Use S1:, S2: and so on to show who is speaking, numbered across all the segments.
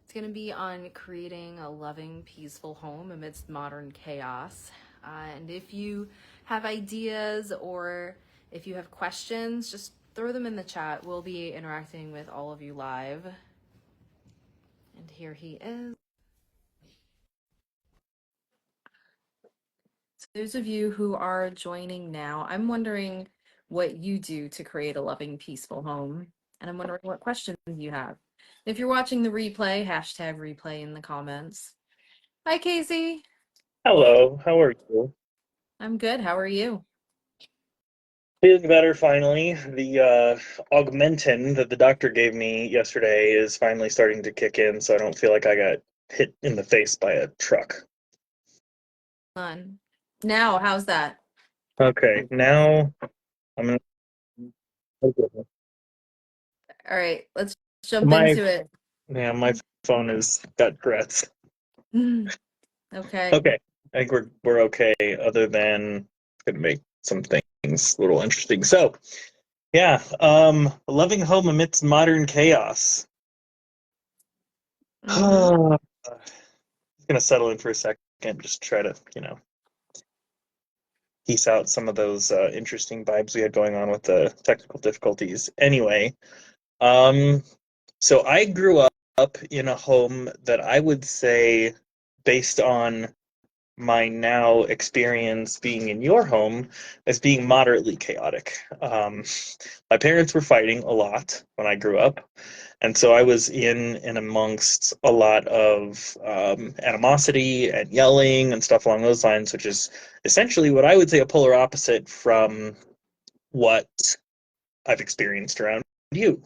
S1: It's going to be on creating a loving, peaceful home amidst modern chaos. And if you have ideas or if you have questions, just throw them in the chat. We'll be interacting with all of you live. And here he is. So those of you who are joining now, I'm wondering what you do to create a loving, peaceful home. And I'm wondering what questions you have. If you're watching the replay, hashtag replay in the comments. Hi, Casey.
S2: Hello, how are you?
S1: I'm good. How are you?
S2: Feeling better finally. The Augmentin that the doctor gave me yesterday is finally starting to kick in, so I don't feel like I got hit in the face by a truck.
S1: Fun. Now, how's that?
S2: Okay, now I'm gonna.
S1: All right, let's jump
S2: My
S1: into it.
S2: my phone has got Tourette's.
S1: Okay.
S2: Okay, I think we're okay. Other than gonna make some things a little interesting. So yeah, a loving home amidst modern chaos.
S1: Mm-hmm.
S2: Gonna settle in for a second, just try to, piece out some of those interesting vibes we had going on with the technical difficulties. Anyway, um, so I grew up in a home that I would say, based on my now experience being in your home, as being moderately chaotic. My parents were fighting a lot when I grew up, and so I was in and amongst a lot of animosity and yelling and stuff along those lines, which is essentially what I would say a polar opposite from what I've experienced around you.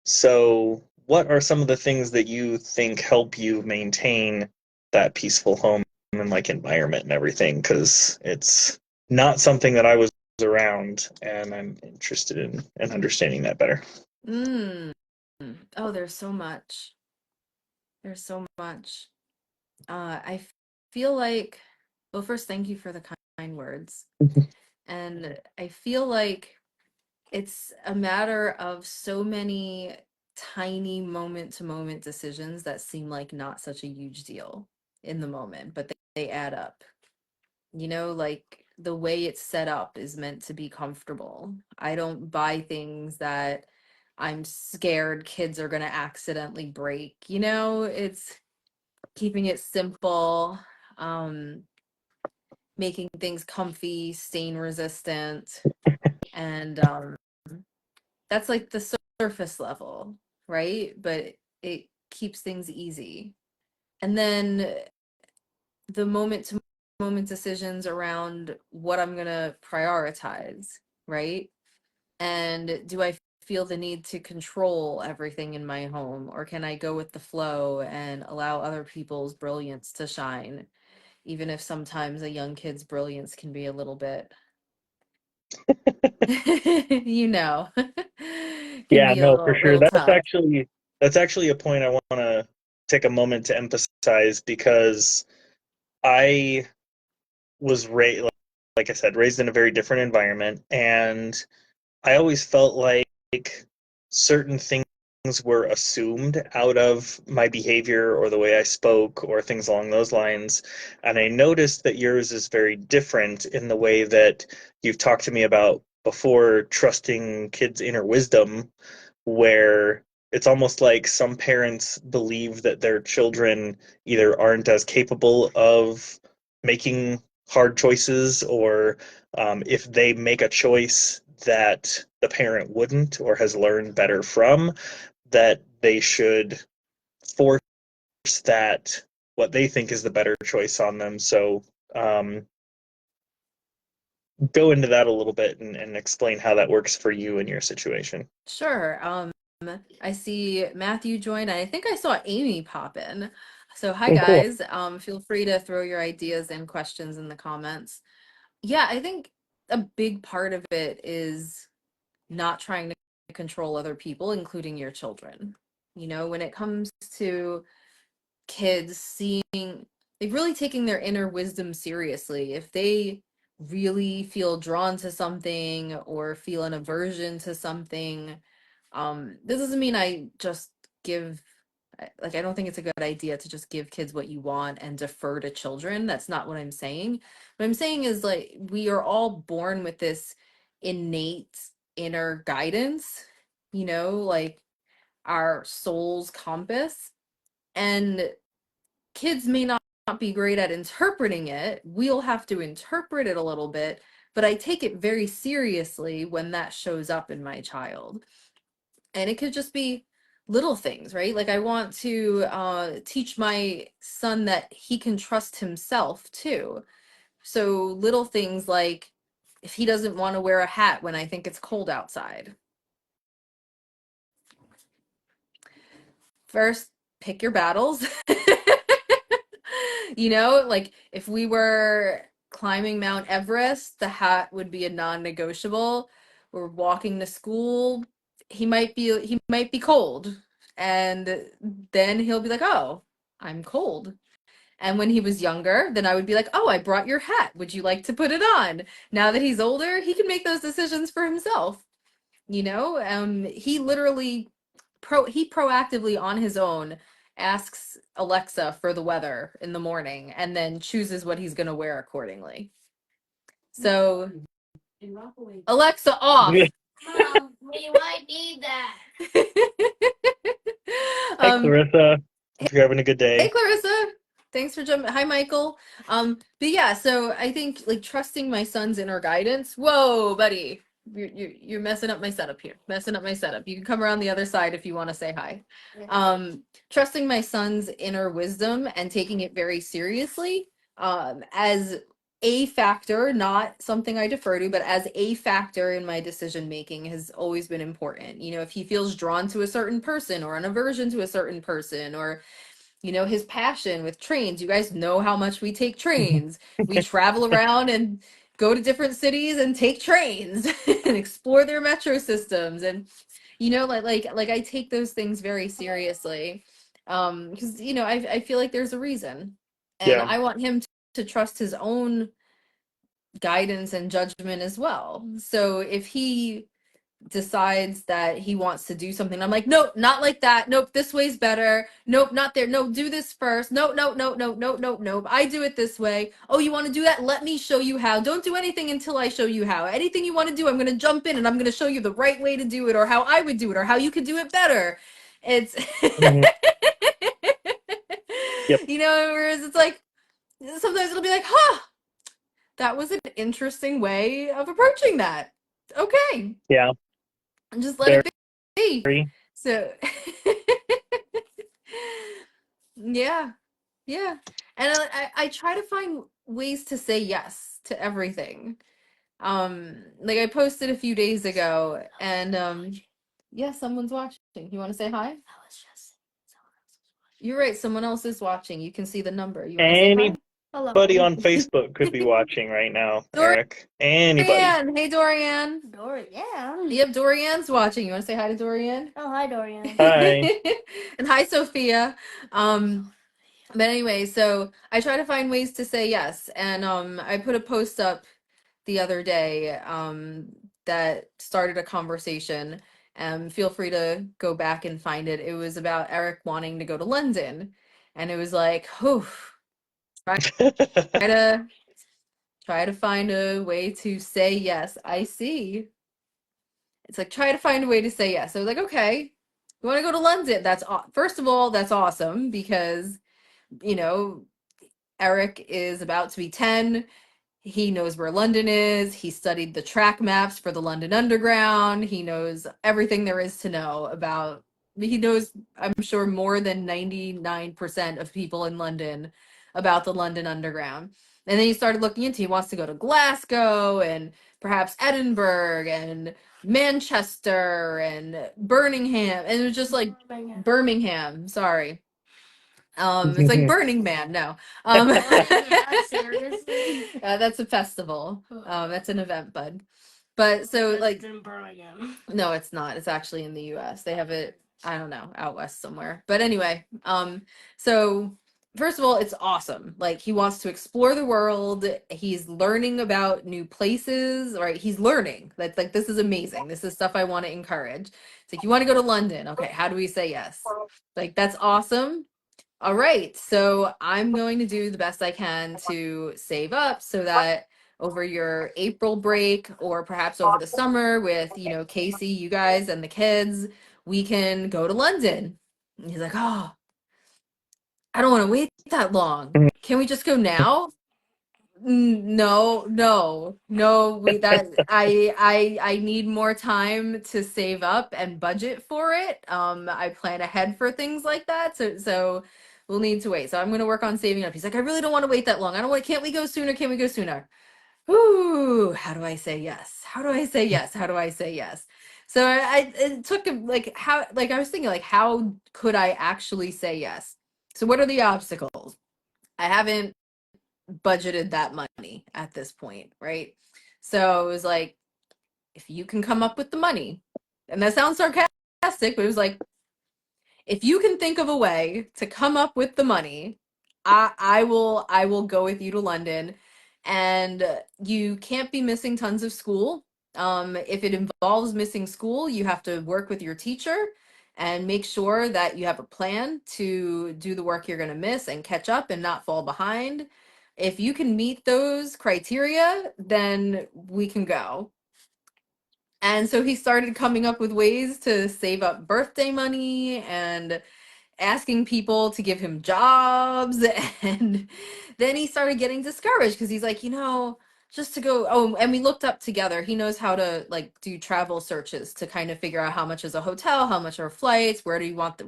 S2: So, what are some of the things that you think help you maintain that peaceful home and like environment and everything? Because it's not something that I was around, and I'm interested in understanding that better.
S1: Mm. Oh, there's so much. There's so much. I feel like, well, first, thank you for the kind words. And I feel like it's a matter of so many tiny moment to moment decisions that seem like not such a huge deal in the moment, but they add up. Like the way it's set up is meant to be comfortable. I don't buy things that I'm scared kids are going to accidentally break. It's keeping it simple, um, making things comfy, stain resistant, and that's like the surface level, right? But it keeps things easy. And then the moment to moment decisions around what I'm going to prioritize, right? And do I feel the need to control everything in my home, or can I go with the flow and allow other people's brilliance to shine, even if sometimes a young kid's brilliance can be a little bit you know can
S2: Yeah,
S1: be a
S2: no, for sure.
S1: little tough.
S2: That's actually a point I want to take a moment to emphasize because I was raised, like I said, raised in a very different environment, and I always felt like certain things were assumed out of my behavior or the way I spoke or things along those lines. And I noticed that yours is very different in the way that you've talked to me about before, trusting kids' inner wisdom, where it's almost like some parents believe that their children either aren't as capable of making hard choices, or if they make a choice that the parent wouldn't or has learned better from, that they should force that what they think is the better choice on them. So um, go into that a little bit and explain how that works for you in your situation.
S1: Sure. I see Matthew join. I think I saw Amy pop in. So hi
S2: Oh, cool.
S1: guys. Feel free to throw your ideas and questions in the comments. Yeah, I think a big part of it is not trying to control other people, including your children. When it comes to kids seeing, they've really taking their inner wisdom seriously. If they really feel drawn to something or feel an aversion to something, this doesn't mean I just give Like, I don't think it's a good idea to just give kids what you want and defer to children. That's not what I'm saying. What I'm saying is, like, we are all born with this innate inner guidance, like our soul's compass. And kids may not be great at interpreting it. We'll have to interpret it a little bit, but I take it very seriously when that shows up in my child. And it could just be little things, right? Like, I want to teach my son that he can trust himself too. So little things like, if he doesn't want to wear a hat when I think it's cold outside, first, pick your battles. Like, if we were climbing Mount Everest, the hat would be a non-negotiable. We're walking to school, he might be cold. And then he'll be like, "Oh, I'm cold." And when he was younger, then I would be like, "Oh, I brought your hat. Would you like to put it on?" Now that he's older, he can make those decisions for himself. He literally he proactively on his own asks Alexa for the weather in the morning and then chooses what he's going to wear accordingly. So, Alexa, off.
S3: Mom, we might need that.
S2: Hi, Clarissa. Hope you're having a good day.
S1: Hey, Clarissa. Thanks for jumping. Hi, Michael. But yeah, so I think, like, trusting my son's inner guidance. Whoa, buddy. You're messing up my setup here. Messing up my setup. You can come around the other side if you want to say hi. Trusting my son's inner wisdom and taking it very seriously, as a factor, not something I defer to, but as a factor in my decision making has always been important. If he feels drawn to a certain person or an aversion to a certain person, or his passion with trains. You guys know how much we take trains. We travel around and go to different cities and take trains and explore their metro systems. And like I take those things very seriously, because I feel like there's a reason, and
S2: Yeah.
S1: I want him to trust his own guidance and judgment as well. So if he decides that he wants to do something, I'm like, "Nope, not like that. Nope, this way's better. Nope, not there. No, do this first. Nope, nope, nope, nope, nope, nope, nope. I do it this way. Oh, you want to do that? Let me show you how. Don't do anything until I show you how. Anything you want to do, I'm going to jump in and I'm going to show you the right way to do it, or how I would do it, or how you could do it better." It's
S2: Mhm. Yep.
S1: whereas it's like, sometimes it'll be like, "Huh, that was an interesting way of approaching that. Okay."
S2: Yeah.
S1: And just let it be.
S2: Very.
S1: So, yeah, yeah. And I try to find ways to say yes to everything. Like, I posted a few days ago, and yeah, someone's watching. You want to say hi? You're right, someone else is watching. You can see the number. You want to say hi?
S3: Hello.
S2: Anybody on Facebook could be watching right now, Eric. Anybody.
S1: Dorian! Hey, Dorian.
S3: Dorian.
S1: Yep, Dorian's watching. You want to say hi to Dorian?
S3: Oh, hi, Dorian.
S2: Hi.
S1: And hi, Sophia. But anyway, so I try to find ways to say yes. And I put a post up the other day that started a conversation. Feel free to go back and find it. It was about Eric wanting to go to London. And it was like, whew, try to find a way to say yes. I see. It's like, try to find a way to say yes. So I was like, okay, you want to go to London? First of all, that's awesome, because Eric is about to be 10. He knows where London is. He studied the track maps for the London Underground. He knows everything there is to know about. He knows, I'm sure, more than 99% of people in London about the London Underground. And then he started looking into, he wants to go to Glasgow and perhaps Edinburgh and Manchester and Birmingham. And it was just like, Birmingham, sorry. It's like Burning Man. No,
S3: Seriously?
S1: that's a festival. That's an event, bud. But so, like,
S3: in Birmingham.
S1: no, it's not. It's actually in the U.S. They have it, I don't know, out west somewhere. But anyway, so first of all, it's awesome. Like, he wants to explore the world. He's learning about new places, right? He's learning. That's like, this is amazing. This is stuff I want to encourage. It's like, you want to go to London. Okay, how do we say yes? Like, that's awesome. All right, so I'm going to do the best I can to save up so that over your April break or perhaps over the summer with, Casey, you guys and the kids, we can go to London. And he's like, "Oh, I don't want to wait that long. Can we just go now?" No, no, no. I need more time to save up and budget for it. I plan ahead for things like that. So we'll need to wait. So I'm gonna work on saving up. He's like, I really don't want to wait that long. I don't want, can't we go sooner? Can we go sooner? Ooh, how do I say yes? How do I say yes? How do I say yes? So it took I was thinking, like, how could I actually say yes? So what are the obstacles? I haven't budgeted that money at this point, right? So it was like, if you can come up with the money, and that sounds sarcastic, but it was like, if you can think of a way to come up with the money, I will go with you to London. And you can't be missing tons of school. If it involves missing school, you have to work with your teacher and make sure that you have a plan to do the work you're going to miss and catch up and not fall behind. If you can meet those criteria, then we can go. And so he started coming up with ways to save up birthday money and asking people to give him jobs. And then he started getting discouraged because he's like, just to go. Oh, and we looked up together. He knows how to, like, do travel searches to kind of figure out how much is a hotel, how much are flights, where do you want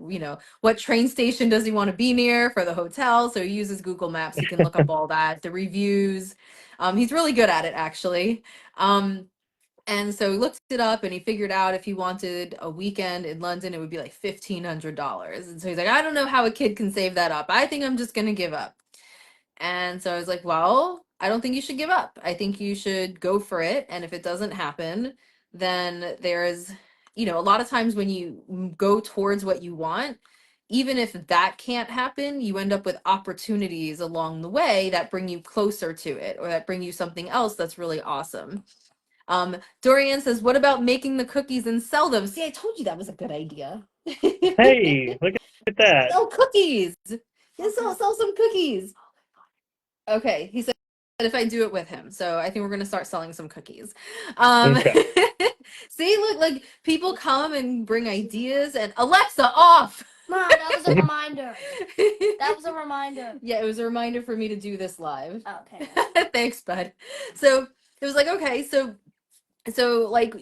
S1: what train station does he want to be near for the hotel. So he uses Google Maps. He can look up all that, the reviews. He's really good at it, actually. And so he looked it up and he figured out if he wanted a weekend in London, it would be like $1,500. And so he's like, I don't know how a kid can save that up. I think I'm just going to give up. And so I was like, well, I don't think you should give up. I think you should go for it. And if it doesn't happen, then there's, a lot of times when you go towards what you want, even if that can't happen, you end up with opportunities along the way that bring you closer to it or that bring you something else that's really awesome. Dorian says, what about making the cookies and sell them? See, I told you that was a good idea.
S2: Hey, look at that.
S1: Sell cookies. Yeah, sell some cookies. Okay, he said if I do it with him. So I think we're going to start selling some cookies.
S2: Okay.
S1: See, look, like, people come and bring ideas. And Alexa, off!
S3: Mom, that was a reminder. That was a reminder.
S1: Yeah, it was a reminder for me to do this live.
S3: Okay.
S1: Thanks, bud. So it was like, okay, so like,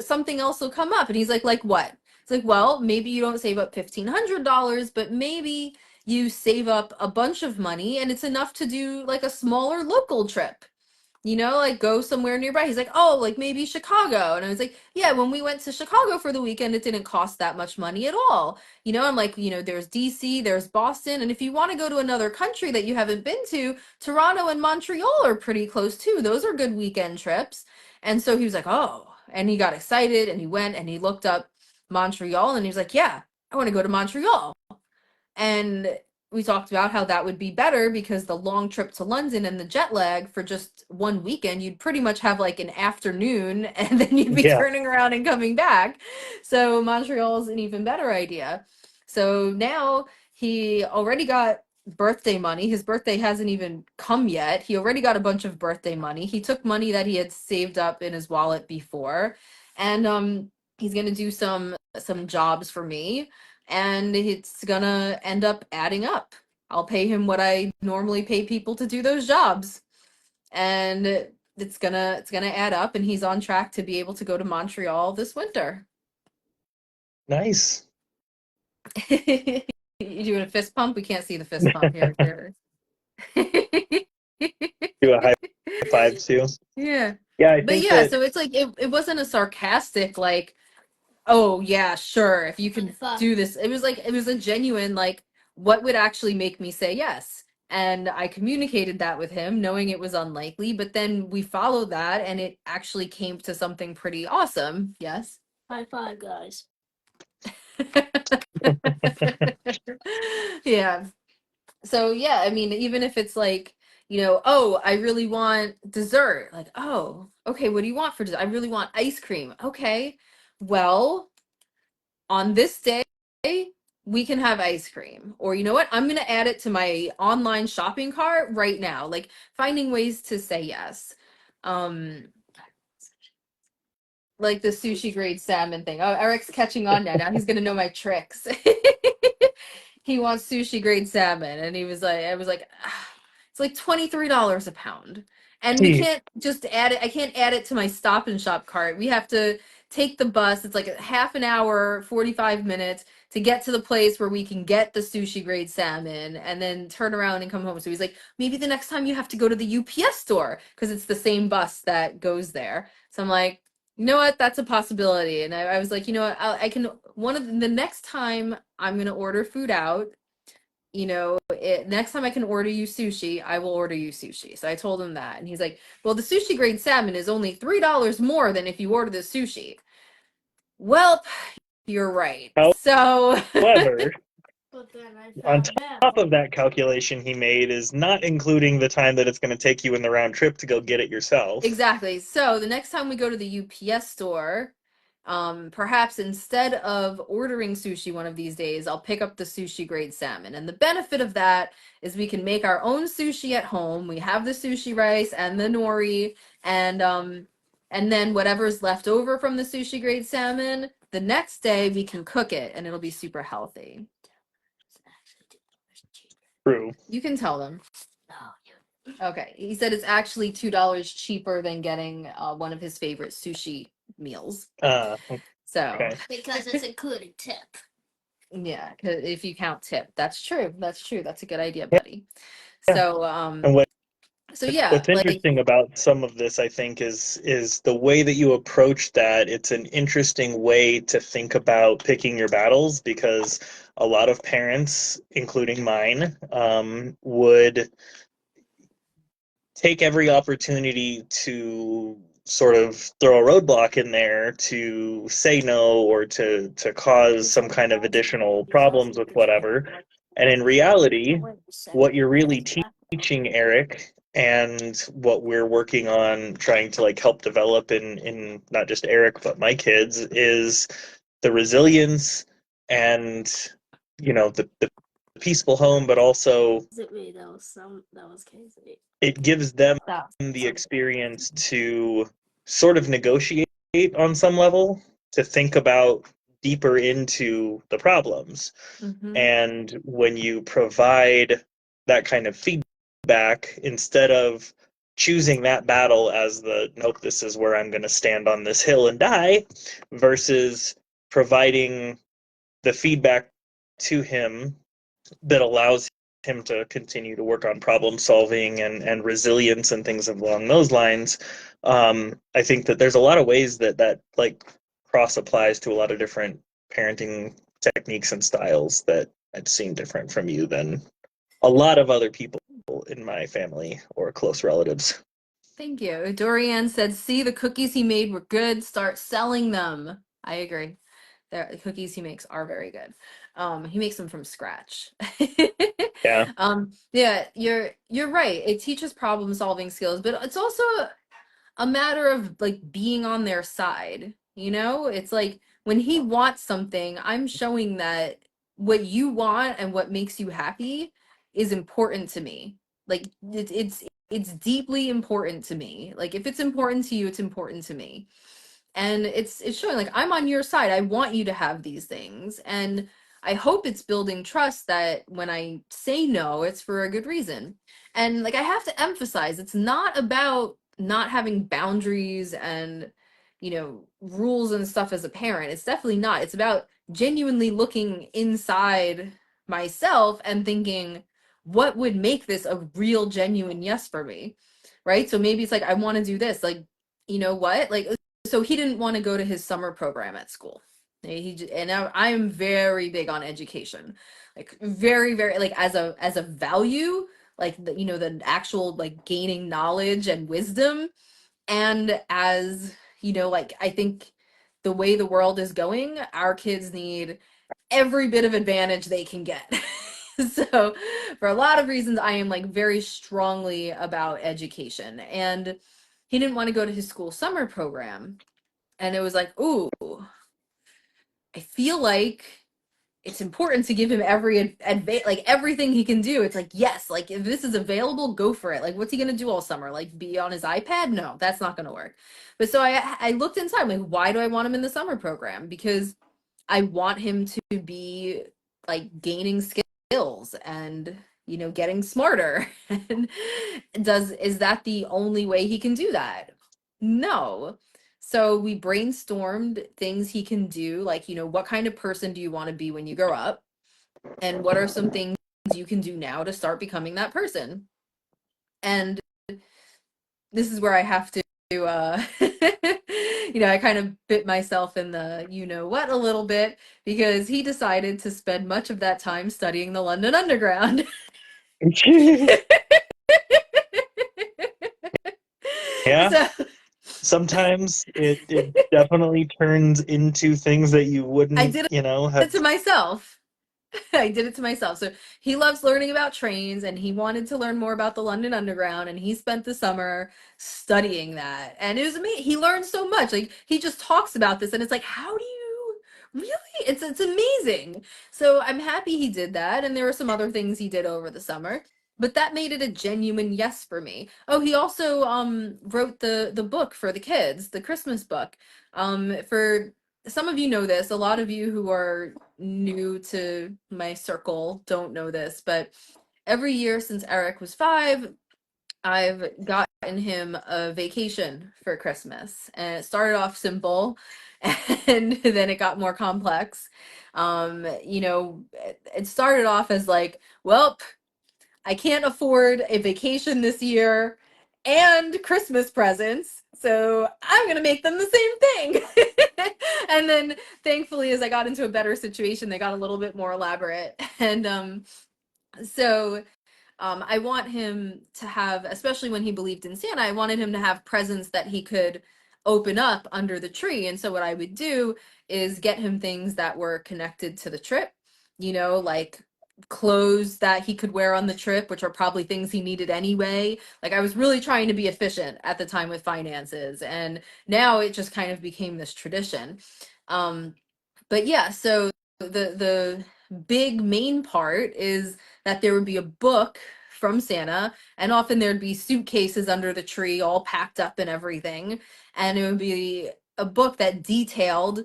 S1: something else will come up. And he's like what? It's like, well, maybe you don't save up $1,500, but maybe you save up a bunch of money and it's enough to do like a smaller local trip. Like, go somewhere nearby. He's like, oh, like maybe Chicago. And I was like, yeah, when we went to Chicago for the weekend, it didn't cost that much money at all. I'm like, there's DC, there's Boston. And if you want to go to another country that you haven't been to, Toronto and Montreal are pretty close too. Those are good weekend trips. And so he was like, oh, and he got excited and he went and he looked up Montreal and he was like, yeah, I want to go to Montreal. And we talked about how that would be better because the long trip to London and the jet lag for just one weekend, you'd pretty much have like an afternoon and then you'd be turning around and coming back. So Montreal is an even better idea. So now he already got birthday money. His birthday hasn't even come yet. He already got a bunch of birthday money. He took money that he had saved up in his wallet before, and he's going to do some jobs for me, and it's gonna end up adding up. I'll pay him what I normally pay people to do those jobs, and it's gonna add up, and he's on track to be able to go to Montreal this winter.
S2: Nice.
S1: You doing a fist pump? We can't see the fist pump here.
S2: Do a high five too.
S1: Yeah.
S2: Yeah, I think
S1: so it's like it wasn't a sarcastic like, oh yeah, sure, if you can do this. It was like, it was a genuine like, what would actually make me say yes? And I communicated that with him, knowing it was unlikely, but then we followed that and it actually came to something pretty awesome. Yes.
S3: High five, guys.
S1: Yeah. So yeah, I mean, even if it's like, oh, I really want dessert. Like, oh, okay, what do you want for dessert? I really want ice cream. Okay, well, on this day, we can have ice cream. Or you know what? I'm going to add it to my online shopping cart right now. Like finding ways to say yes. Like the sushi grade salmon thing. Oh, Eric's catching on now. Now he's going to know my tricks. He wants sushi grade salmon. And he was like, I was like, "Ah, it's like $23 a pound. And we can't just add it. I can't add it to my Stop and Shop cart. We have to take the bus. It's like a half an hour, 45 minutes to get to the place where we can get the sushi grade salmon and then turn around and come home. So he's like, maybe the next time you have to go to the UPS store because it's the same bus that goes there. So I'm like, you know what? That's a possibility. And I was like, you know what? I can, the next time I'm going to order food out, you know, next time I can order you sushi, I will order you sushi. So I told him that. And he's like, well, the sushi grade salmon is only $3 more than if you order the sushi. Well, you're right. So,
S2: However,
S3: But then I
S2: on
S3: found out.
S2: top of that calculation he made is not including the time that it's going to take you in the round trip to go get it yourself.
S1: exactly. So the next time we go to the UPS store, perhaps instead of ordering sushi one of these days, I'll pick up the sushi grade salmon. And the benefit of that is we can make our own sushi at home. We have the sushi rice and the nori, and then whatever's left over from the sushi grade salmon, the next day we can cook it and it'll be super healthy.
S2: True.
S1: You can tell them.
S3: No,
S1: Okay. He said it's actually $2 cheaper than getting one of his favorite sushi meals. So,
S2: Okay.
S3: because it's including tip.
S1: yeah, 'cause if you count tip, that's true. That's true. That's a good idea, buddy.
S2: Yeah.
S1: So,
S2: And
S1: yeah,
S2: what's
S1: like,
S2: interesting about some of this, I think, is the way that you approach that. It's an interesting way to think about picking your battles because a lot of parents, including mine, would take every opportunity to sort of throw a roadblock in there to say no or to cause some kind of additional problems with whatever. And in reality, what you're really teaching Eric and what we're working on trying to like help develop in not just Eric but my kids is the resilience and the peaceful home, but also
S3: That was crazy.
S2: it gives them
S1: that.
S2: the experience to sort of negotiate on some level, to think about deeper into the problems.
S1: Mhm.
S2: And when you provide that kind of feedback, instead of choosing that battle as the nope, this is where I'm going to stand on this hill and die, versus providing the feedback to him that allows him to continue to work on problem solving and resilience and things along those lines. I think that there's a lot of ways that like cross applies to a lot of different parenting techniques and styles that I've seen different from you than a lot of other people in my family or close relatives.
S1: Thank you. Dorian said, see, the cookies he made were good. Start selling them. I agree. The cookies he makes are very good. He makes them from scratch.
S2: Yeah.
S1: Yeah, you're right. It teaches problem solving skills, but it's also a matter of like being on their side. You know, it's like when he wants something, I'm showing that what you want and what makes you happy is important to me. Like it's deeply important to me. Like if it's important to you, it's important to me. And it's showing like I'm on your side. I want you to have these things. And I hope it's building trust that when I say no, it's for a good reason. And like I have to emphasize, it's not about not having boundaries and rules and stuff as a parent. It's definitely not. It's about genuinely looking inside myself and thinking, what would make this a real genuine yes for me? Right? So maybe it's like I want to do this. Like, you know what? Like so he didn't want to go to his summer program at school. And I am very big on education, like very, very like as a value, like the actual like gaining knowledge and wisdom, and as like I think the way the world is going, our kids need every bit of advantage they can get. So for a lot of reasons, I am like very strongly about education, and he didn't want to go to his school summer program. And it was like, ooh, I feel like it's important to give him every like everything he can do. It's like, yes, like if this is available, go for it. Like, what's he gonna do all summer? Like, be on his iPad? No, that's not gonna work. But so I looked inside, like, why do I want him in the summer program? Because I want him to be like gaining skills and, you know, getting smarter. And is that the only way he can do that? No. So we brainstormed things he can do, like, you know, what kind of person do you want to be when you grow up? And what are some things you can do now to start becoming that person? And this is where I have to you know, I kind of bit myself in the you know what a little bit, because he decided to spend much of that time studying the London Underground.
S2: Yeah,
S1: So
S2: sometimes it definitely turns into things that you
S1: I
S2: wouldn't,
S1: did
S2: have.
S1: it to myself. I did it to myself. So he loves learning about trains, and he wanted to learn more about the London Underground, and he spent the summer studying that. And it was amazing. He learned so much. Like, he just talks about this, and it's like, how do you really? It's amazing. So I'm happy he did that, and there were some other things he did over the summer. But that made it a genuine yes for me. Oh, he also wrote the book for the kids, the Christmas book. For some of you know this, a lot of you who are new to my circle don't know this, but every year since Eric was 5, I've gotten him a vacation for Christmas. And it started off simple and then it got more complex. You know, it started off as like, well, I can't afford a vacation this year and Christmas presents, so I'm going to make them the same thing. And then thankfully, as I got into a better situation, they got a little bit more elaborate. And so I want him to have, especially when he believed in Santa, I wanted him to have presents that he could open up under the tree. And so what I would do is get him things that were connected to the trip, you know, like clothes that he could wear on the trip, which are probably things he needed anyway. Like, I was really trying to be efficient at the time with finances, and now it just kind of became this tradition. Um, but yeah, so the big main part is that there would be a book from Santa, and often there'd be suitcases under the tree all packed up and everything, and it would be a book that detailed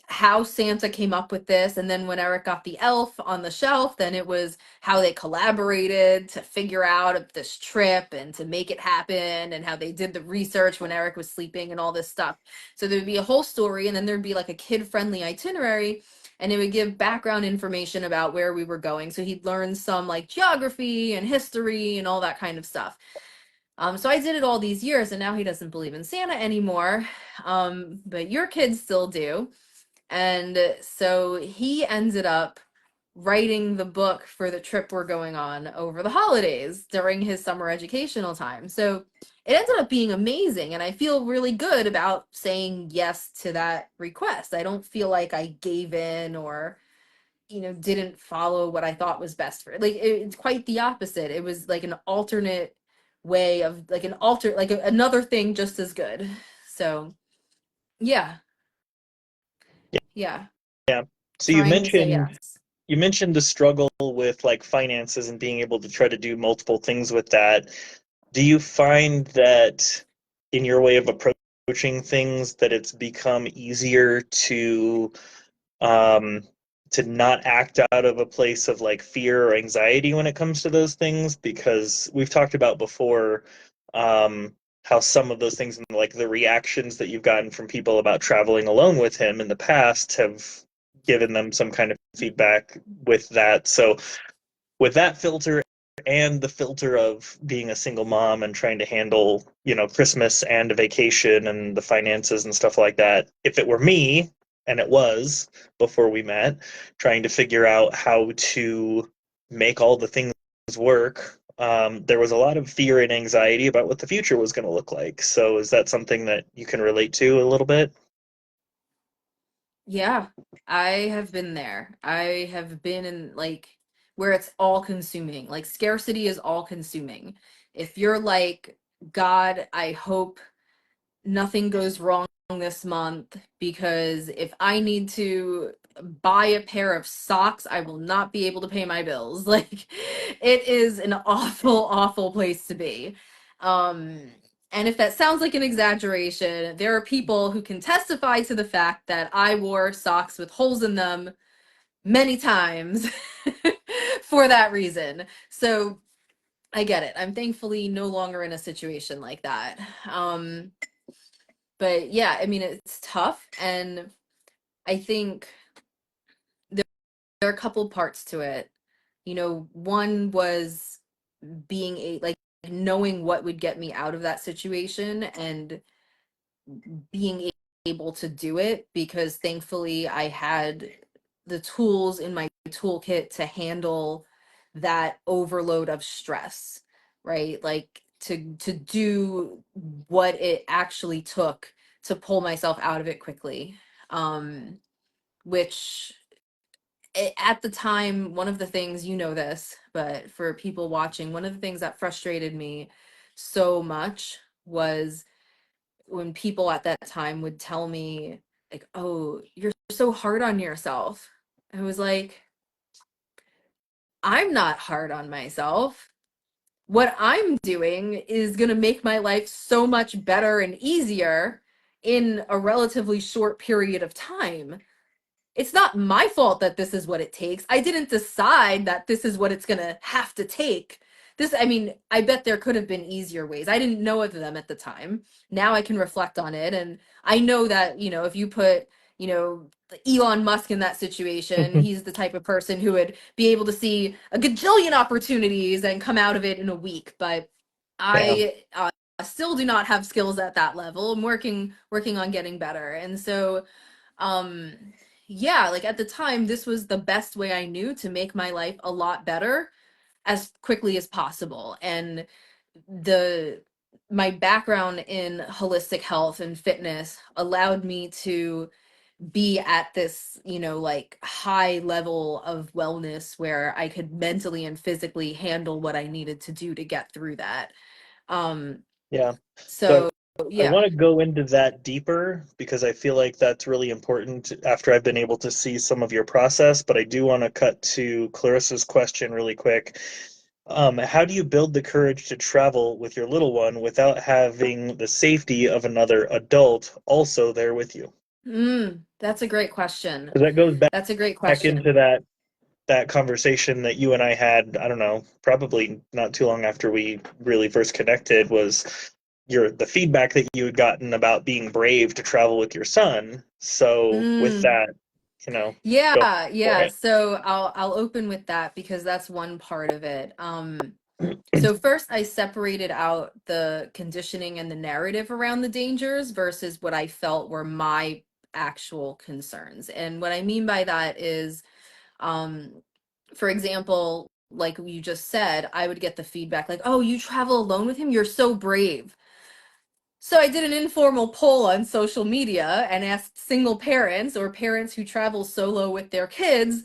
S1: how Santa came up with this. And then when Eric got the elf on the shelf, then it was how they collaborated to figure out this trip and to make it happen, and how they did the research when Eric was sleeping and all this stuff. So there'd be a whole story, and then there'd be like a kid-friendly itinerary, and it would give background information about where we were going. So he'd learn some like geography and history and all that kind of stuff. So I did it all these years, and now he doesn't believe in Santa anymore. But your kids still do. And so he ended up writing the book for the trip we're going on over the holidays during his summer educational time. So it ended up being amazing, and I feel really good about saying yes to that request. I don't feel like I gave in or, you know, didn't follow what I thought was best for it. Like, it's quite the opposite. It was like an alternate way of like another thing just as good. So yeah, yeah,
S2: Yeah. So
S1: trying to say yes.
S2: you mentioned the struggle with like finances and being able to try to do multiple things with that. Do you find that in your way of approaching things that it's become easier um, to not act out of a place of like fear or anxiety when it comes to those things? Because we've talked about before how some of those things, like the reactions that you've gotten from people about traveling alone with him in the past, have given them some kind of feedback with that. So with that filter and the filter of being a single mom and trying to handle, Christmas and a vacation and the finances and stuff like that, if it were me, and it was before we met, trying to figure out how to make all the things work, there was a lot of fear and anxiety about what the future was going to look like. So is that something that you can relate to a little bit?
S1: Yeah, I have been there. I have been in like where it's all consuming. Like, scarcity is all consuming. If you're like, God, I hope nothing goes wrong this month, because if I need to buy a pair of socks, I will not be able to pay my bills. Like, it is an awful, awful place to be. And if that sounds like an exaggeration, there are people who can testify to the fact that I wore socks with holes in them many times for that reason. So I get it. I'm thankfully no longer in a situation like that. But yeah, I mean, it's tough. And I think there are a couple parts to it. You know, one was being like knowing what would get me out of that situation and being able to do it, because thankfully I had the tools in my toolkit to handle that overload of stress, right? Like to do what it actually took to pull myself out of it quickly. Which at the time, one of the things, you know this, but for people watching, one of the things that frustrated me so much was when people at that time would tell me, like, oh, you're so hard on yourself. I was like, I'm not hard on myself. What I'm doing is going to make my life so much better and easier in a relatively short period of time. It's not my fault that this is what it takes. I didn't decide that this is what it's going to have to take. This, I mean, I bet there could have been easier ways. I didn't know of them at the time. Now I can reflect on it. And I know that, you know, if you put, you know, Elon Musk in that situation, he's the type of person who would be able to see a gajillion opportunities and come out of it in a week. But
S2: Yeah.
S1: I still do not have skills at that level. I'm working on getting better. And so, um, yeah, like at the time, this was the best way I knew to make my life a lot better as quickly as possible. And the my background in holistic health and fitness allowed me to be at this, you know, like high level of wellness where I could mentally and physically handle what I needed to do to get through that. Um,
S2: Yeah.
S1: so
S2: So I
S1: yeah.
S2: want to go into that deeper because I feel like that's really important after I've been able to see some of your process. But I do want to cut to Clarissa's question really quick. How do you build the courage to travel with your little one without having the safety of another adult also there with you?
S1: That's a great question.
S2: Because that goes
S1: That's a great
S2: back
S1: question.
S2: into that conversation that you and I had, I don't know, probably not too long after we really first connected, was the feedback that you had gotten about being brave to travel with your son. So with
S1: Mm.
S2: that, you know, go
S1: Yeah,
S2: for
S1: yeah.
S2: it.
S1: So I'll open with that because that's one part of it. So first I separated out the conditioning and the narrative around the dangers versus what I felt were my actual concerns. And what I mean by that is, um, for example, like you just said, I would get the feedback like, "Oh, you travel alone with him? You're so brave." So I did an informal poll on social media and asked single parents or parents who travel solo with their kids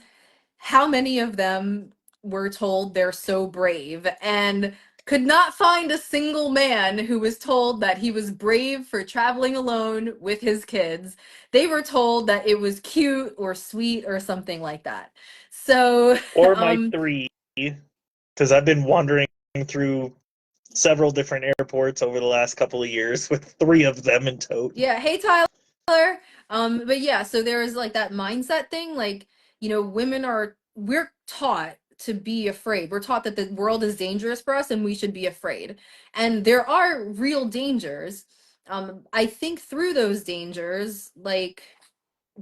S1: how many of them were told they're so brave, and could not find a single man who was told that he was brave for traveling alone with his kids. They were told that it was cute or sweet or something like that. So,
S2: Or my three, because I've been wandering through several different airports over the last couple of years with three of them in tow.
S1: yeah, hey Tyler. But yeah, so there is like that mindset thing, like, you know, we're taught to be afraid. We're taught that the world is dangerous for us and we should be afraid. And there are real dangers. I think through those dangers, like,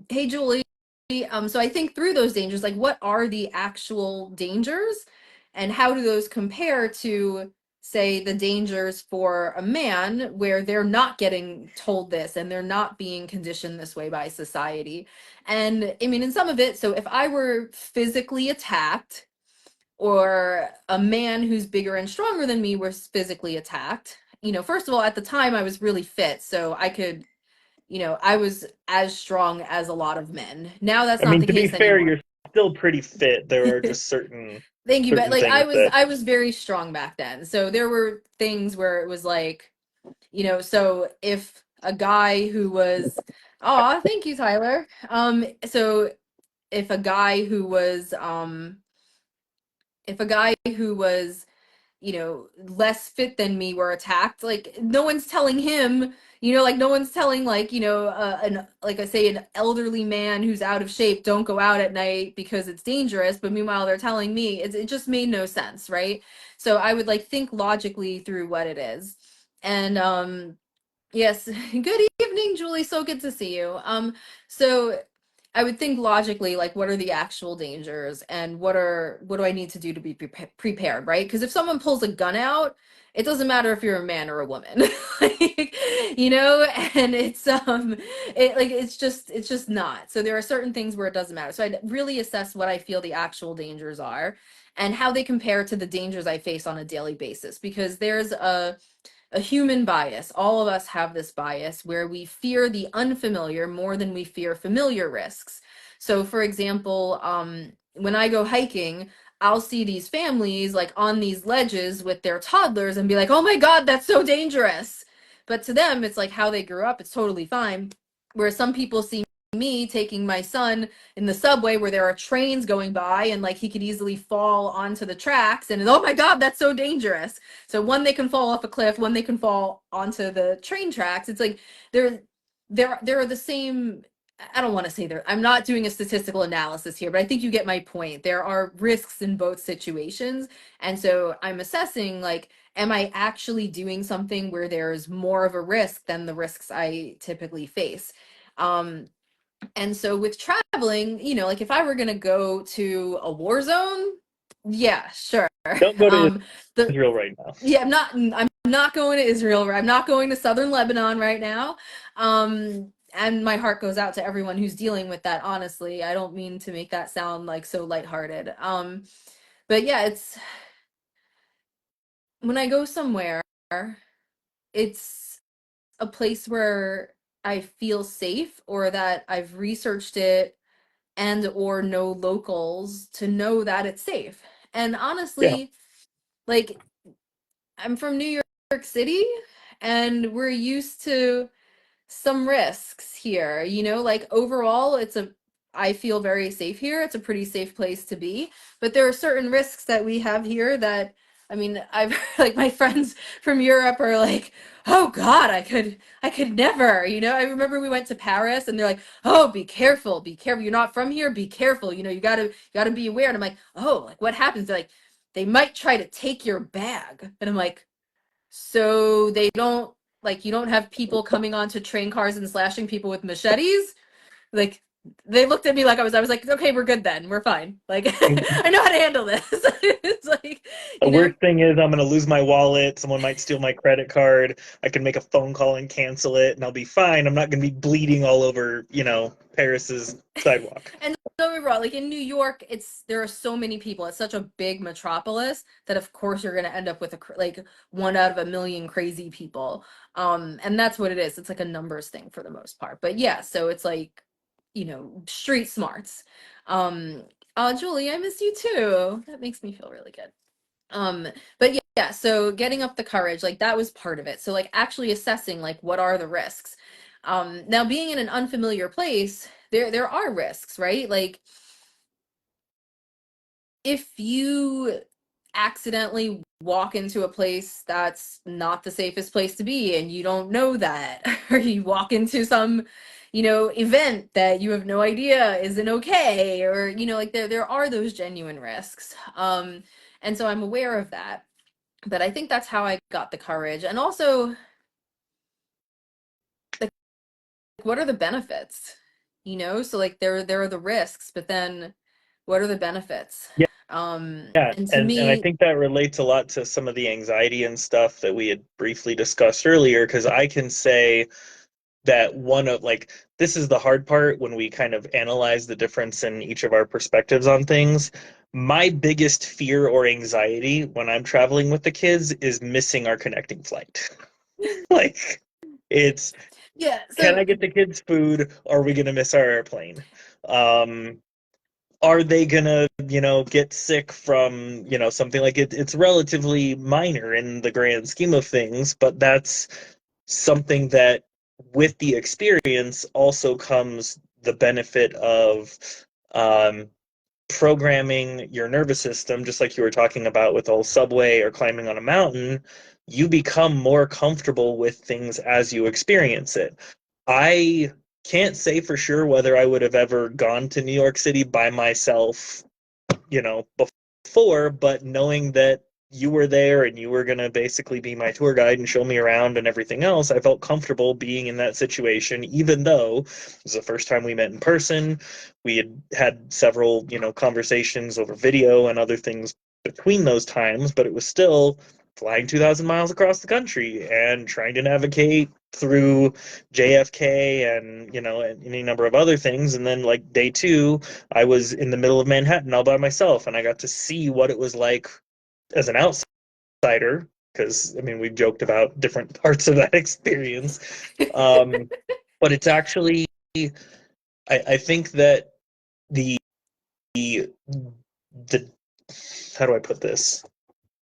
S1: hey Julie, so I think through those dangers, like what are the actual dangers and how do those compare to, say, the dangers for a man where they're not getting told this and they're not being conditioned this way by society. And I mean, in some of it, so if I were physically attacked or a man who's bigger and stronger than me was physically attacked, you know, first of all, at the time I was really fit, so I could, you know, I was as strong as a lot of men. Now that's
S2: I
S1: not
S2: mean,
S1: the
S2: to be
S1: case
S2: fair,
S1: anymore.
S2: you're still pretty fit. There are just
S1: Thank you, but
S2: certain
S1: like
S2: things that
S1: I was very strong back then. So there were things where it was like, you know, so if a guy who was, oh, thank you, Tyler. So if a guy who was, if a guy who was, you know, less fit than me were attacked, like no one's telling him, you know, like no one's telling, like, you know, like I say, an elderly man who's out of shape, don't go out at night because it's dangerous, but meanwhile they're telling me, it just made no sense, right? So I would like think logically through what it is. And yes, good evening, Julie, so good to see you. So I would think logically, like, what are the actual dangers and what do I need to do to be prepared, right? Because if someone pulls a gun out, it doesn't matter if you're a man or a woman. Like, you know, and it's just not. So there are certain things where it doesn't matter. So I'd really assess what I feel the actual dangers are and how they compare to the dangers I face on a daily basis, because there's a human bias. All of us have this bias where we fear the unfamiliar more than we fear familiar risks. So, for example, when I go hiking, I'll see these families like on these ledges with their toddlers and be like, oh my God, that's so dangerous. But to them, it's like how they grew up, it's totally fine. Whereas some people see me taking my son in the subway where there are trains going by and like he could easily fall onto the tracks and oh my God, that's so dangerous. So one, they can fall off a cliff, one, they can fall onto the train tracks. It's like there are the same. I don't want to say there. I'm not doing a statistical analysis here, but I think you get my point. There are risks in both situations. And so I'm assessing, like, am I actually doing something where there's more of a risk than the risks I typically face? And so with traveling, you know, like if I were going to go to a war zone, yeah, sure.
S2: Don't go to
S1: The
S2: Israel right now.
S1: Yeah, I'm not going to Israel. I'm not going to southern Lebanon right now. And my heart goes out to everyone who's dealing with that, honestly. I don't mean to make that sound like so lighthearted. But yeah, it's when I go somewhere, it's a place where I feel safe or that I've researched it and or know locals to know that it's safe. And
S2: Yeah.
S1: honestly, like I'm from New York City and we're used to some risks here, you know, like overall I feel very safe here. It's a pretty safe place to be, but there are certain risks that we have here that I mean, I've like my friends from Europe are like, "Oh God, I could never." You know, I remember we went to Paris and they're like, "Oh, be careful, be careful. You're not from here. Be careful. You know, you gotta be aware." And I'm like, "Oh, like what happens?" They're like, "They might try to take your bag." And I'm like, so they don't like you don't have people coming onto train cars and slashing people with machetes? Like they looked at me like I was like, okay, we're good then. We're fine. Like I know how to handle this. It's like,
S2: The
S1: you know,
S2: worst thing is I'm going to lose my wallet. Someone might steal my credit card. I can make a phone call and cancel it, and I'll be fine. I'm not going to be bleeding all over, Paris's sidewalk.
S1: and don't get me wrong, like in New York, there are so many people. It's such a big metropolis that of course you're gonna end up with like one out of a million crazy people. And that's what it is. It's like a numbers thing for the most part. But yeah, so it's like, you know, street smarts. Um, Julie, I miss you too. That makes me feel really good. But yeah, so getting up the courage, like that was part of it. So like actually assessing like what are the risks. Now being in an unfamiliar place, there are risks, right? Like if you accidentally walk into a place that's not the safest place to be and you don't know that, or you walk into some, you know, event that you have no idea isn't okay, or you know, like there are those genuine risks. And so I'm aware of that. But I think that's how I got the courage. And also, like, what are the benefits? You know, so like there are the risks, but then what are the benefits?
S2: Yeah, yeah,
S1: And to
S2: and I
S1: me,
S2: think that relates a lot to some of the anxiety and stuff that we had briefly discussed earlier, because I can say that this is the hard part when we kind of analyze the difference in each of our perspectives on things. My biggest fear or anxiety when I'm traveling with the kids is missing our connecting flight. Like, it's,
S1: yeah.
S2: can
S1: So
S2: I get the kids food? Or are we gonna miss our airplane? Um, are they gonna, get sick from, something like it? It's relatively minor in the grand scheme of things, but that's something that with the experience also comes the benefit of um, programming your nervous system, just like you were talking about with the whole subway or climbing on a mountain. You become more comfortable with things as you experience it. I can't say for sure whether I would have ever gone to New York City by myself, before, but knowing that you were there and you were going to basically be my tour guide and show me around and everything else, I felt comfortable being in that situation, even though it was the first time we met in person. We had several, conversations over video and other things between those times, but it was still flying 2,000 miles across the country and trying to navigate through JFK and, any number of other things. And then, like, day two, I was in the middle of Manhattan all by myself, and I got to see what it was like as an outsider. Because, I mean, we joked about different parts of that experience. But it's actually, I think that the, the, how do I put this?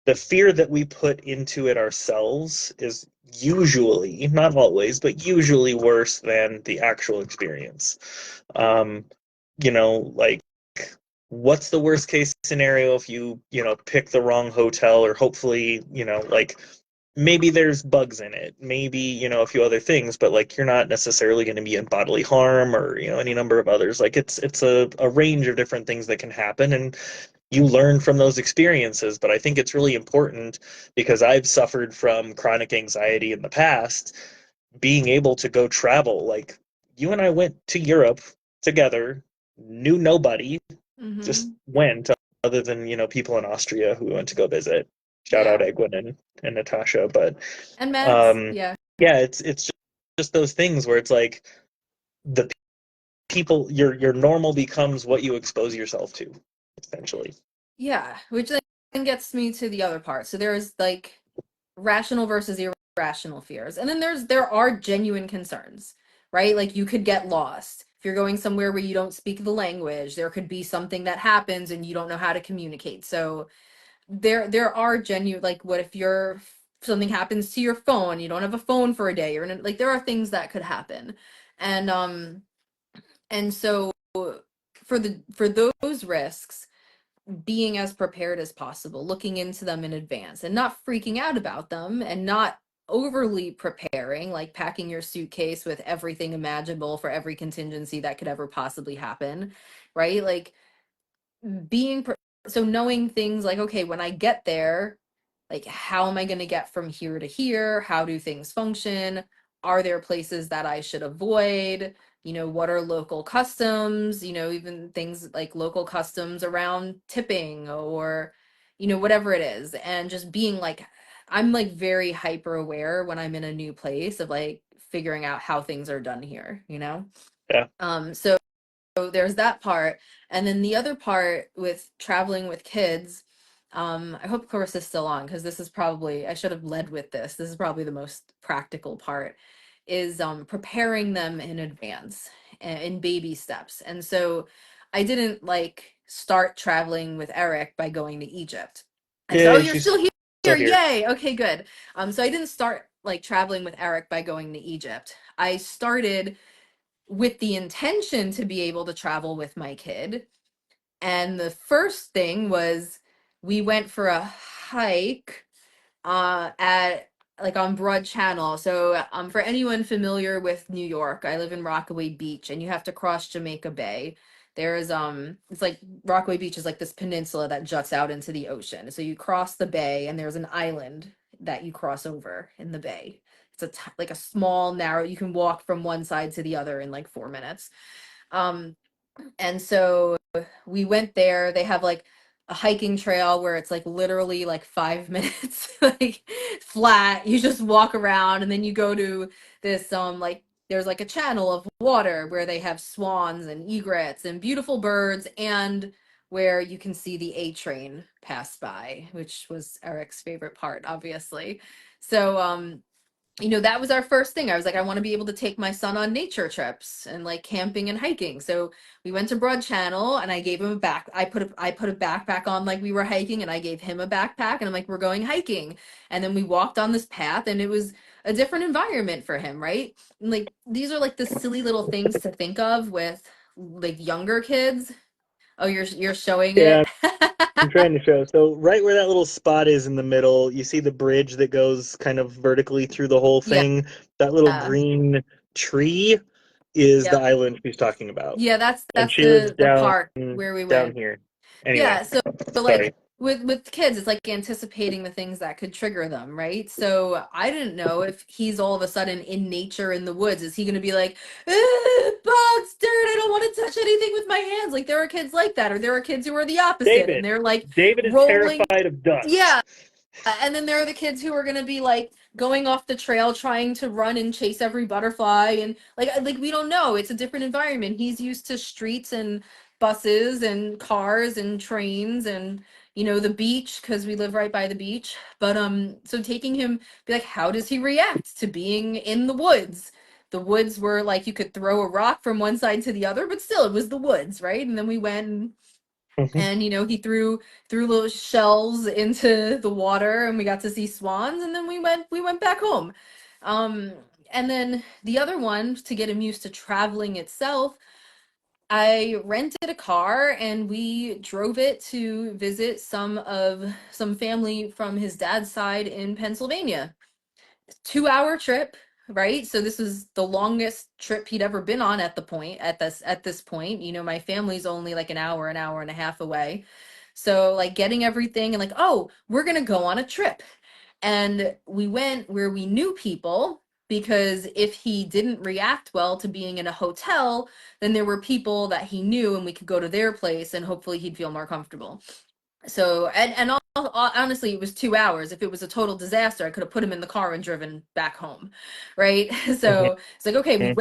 S2: The fear that we put into it ourselves is usually, not always, but usually worse than the actual experience. Um, like, what's the worst case scenario if you pick the wrong hotel, or hopefully, like, maybe there's bugs in it, maybe, a few other things, but like you're not necessarily going to be in bodily harm, or, any number of others. Like, it's a range of different things that can happen, and you learn from those experiences. But I think it's really important, because I've suffered from chronic anxiety in the past, being able to go travel. Like, you and I went to Europe together, knew nobody, just went, other than, people in Austria who we went to go visit. Shout out Egwin and Natasha. But
S1: And Max, yeah.
S2: Yeah, it's just those things where it's like the people, your normal becomes what you expose yourself to, essentially.
S1: Yeah, which then gets me to the other part. So there's like rational versus irrational fears. And then there are genuine concerns, right? Like you could get lost. If you're going somewhere where you don't speak the language, there could be something that happens and you don't know how to communicate. So there are genuine, like, what if something happens to your phone, you don't have a phone for a day, or like there are things that could happen. And so for those risks, being as prepared as possible, looking into them in advance and not freaking out about them, and not overly preparing, like packing your suitcase with everything imaginable for every contingency that could ever possibly happen, right? Like so knowing things like, okay, when I get there, like, how am I going to get from here to here? How do things function? Are there places that I should avoid? What are local customs? Even things like local customs around tipping, or whatever it is. And just being like, I'm like very hyper aware when I'm in a new place of like figuring out how things are done here.
S2: Yeah.
S1: So there's that part. And then the other part with traveling with kids, I hope Clarissa's still on, because this is probably, I should have led with this. This is probably the most practical part, is preparing them in advance, in baby steps. And so I didn't like start traveling with Eric by going to Egypt. And so,
S2: Yeah,
S1: you're
S2: she's
S1: still here.
S2: still here.
S1: Yay. Okay, good. So I didn't start like traveling with Eric by going to Egypt. I started with the intention to be able to travel with my kid. And the first thing was, we went for a hike at like on Broad Channel. So for anyone familiar with New York, I live in Rockaway Beach, and you have to cross Jamaica Bay. There's it's like Rockaway Beach is like this peninsula that juts out into the ocean. So you cross the bay, and there's an island that you cross over in the bay. It's like a small, narrow, you can walk from one side to the other in like 4 minutes. And so we went there. They have like a hiking trail where it's like literally like 5 minutes, like flat. You just walk around, and then you go to this like there's like a channel of water where they have swans and egrets and beautiful birds, and where you can see the A train pass by, which was Eric's favorite part, obviously. So that was our first thing. I was like, I want to be able to take my son on nature trips and like camping and hiking. So we went to Broad Channel, and I gave him I put a backpack on like we were hiking, and I gave him a backpack, and I'm like, we're going hiking. And then we walked on this path, and it was a different environment for him, right? And like these are like the silly little things to think of with like younger kids. Oh, you're showing
S2: Yeah,
S1: it.
S2: I'm trying to show. So right where that little spot is in the middle, you see the bridge that goes kind of vertically through the whole
S1: Yeah.
S2: thing. That little green tree is the
S1: Yep.
S2: island she's talking about.
S1: Yeah,
S2: And
S1: that's
S2: she lives
S1: the
S2: down
S1: park where we
S2: down
S1: went.
S2: here. Anyway,
S1: Yeah, so
S2: sorry.
S1: like with kids, it's like anticipating the things that could trigger them, right? So I didn't know if he's all of a sudden in nature in the woods, is he going to be like, bugs, dirt, I don't want to touch anything with my hands? Like there are kids like that, or there are kids who are the opposite, and
S2: David.
S1: they're like
S2: David is
S1: rolling.
S2: terrified of dust.
S1: Yeah, and then there are the kids who are going to be like going off the trail trying to run and chase every butterfly, and like we don't know, it's a different environment. He's used to streets and buses and cars and trains and the beach, because we live right by the beach. But so taking him, be like, how does he react to being in the woods? The woods were like you could throw a rock from one side to the other, but still it was the woods, right? And then we went and he threw little shells into the water, and we got to see swans, and then we went back home. um and then the other one, to get him used to traveling itself, I rented a car and we drove it to visit some family from his dad's side in Pennsylvania. 2-hour trip, right? So this is the longest trip he'd ever been on at this point. My family's only like an hour and a half away. So like getting everything and like, oh, we're gonna go on a trip. And we went where we knew people, because if he didn't react well to being in a hotel, then there were people that he knew and we could go to their place and hopefully he'd feel more comfortable. So honestly, it was 2 hours. If it was a total disaster, I could have put him in the car and driven back home, right? So it's like, okay,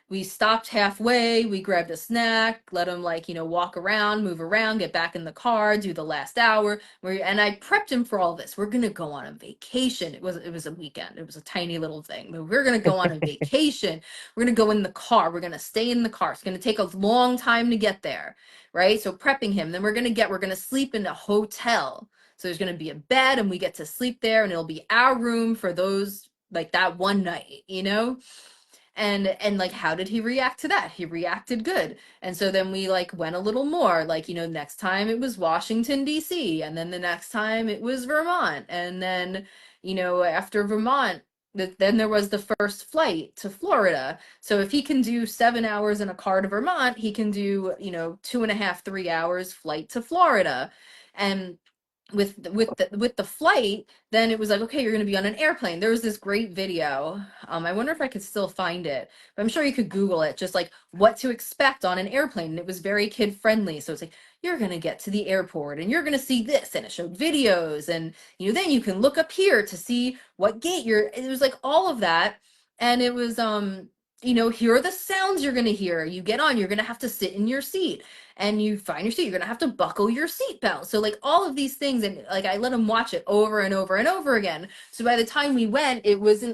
S1: we stopped halfway, we grabbed a snack, let him like walk around, move around, get back in the car, do the last hour. And I prepped him for all this. We're gonna go on a vacation. It was a weekend. It was a tiny little thing, but we're gonna go on a vacation. We're gonna go in the car. We're gonna stay in the car. It's gonna take a long time to get there, right? So prepping him, then we're gonna sleep in a hotel. So there's gonna be a bed and we get to sleep there, and it'll be our room for those, like that one night. And like, how did he react to that? He reacted good. And so then we like went a little more, like next time it was Washington DC, and then the next time it was Vermont, and then after Vermont, then there was the first flight to Florida. So if he can do 7 hours in a car to Vermont, he can do 2.5, 3 hours flight to Florida. And with the flight, then it was like, okay, you're going to be on an airplane. There was this great video. I wonder if I could still find it, but I'm sure you could Google it, just like what to expect on an airplane. And it was very kid friendly. So it's like, you're going to get to the airport and you're going to see this, and it showed videos, and then you can look up here to see what gate it was like all of that. And it was here are the sounds you're going to hear. You get on, you're going to have to sit in your seat, and you find your seat, you're gonna have to buckle your seatbelt. So like all of these things, and like I let him watch it over and over and over again. So by the time we went, it was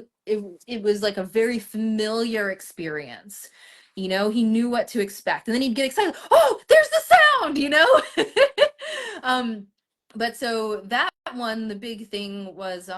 S1: like a very familiar experience. He knew what to expect, and then he'd get excited. Oh, there's the sound. But so that one, the big thing was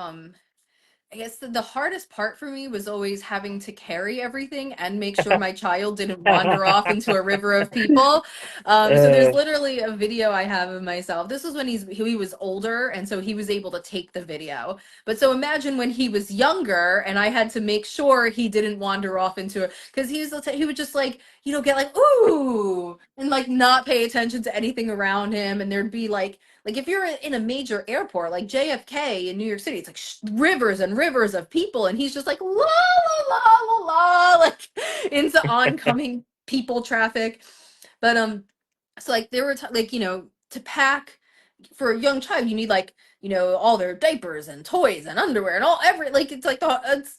S1: I guess the hardest part for me was always having to carry everything and make sure my child didn't wander off into a river of people. So there's literally a video I have of myself. This was when he was older, and so he was able to take the video. But so imagine when he was younger, and I had to make sure he didn't wander off into it, because he would just like get like ooh, and like not pay attention to anything around him, and there'd be like if you're in a major airport like JFK in New York City, it's like rivers and rivers of people, and he's just like la la la la la, like into oncoming people traffic. But so like there were like to pack for a young child, you need like all their diapers and toys and underwear and like it's like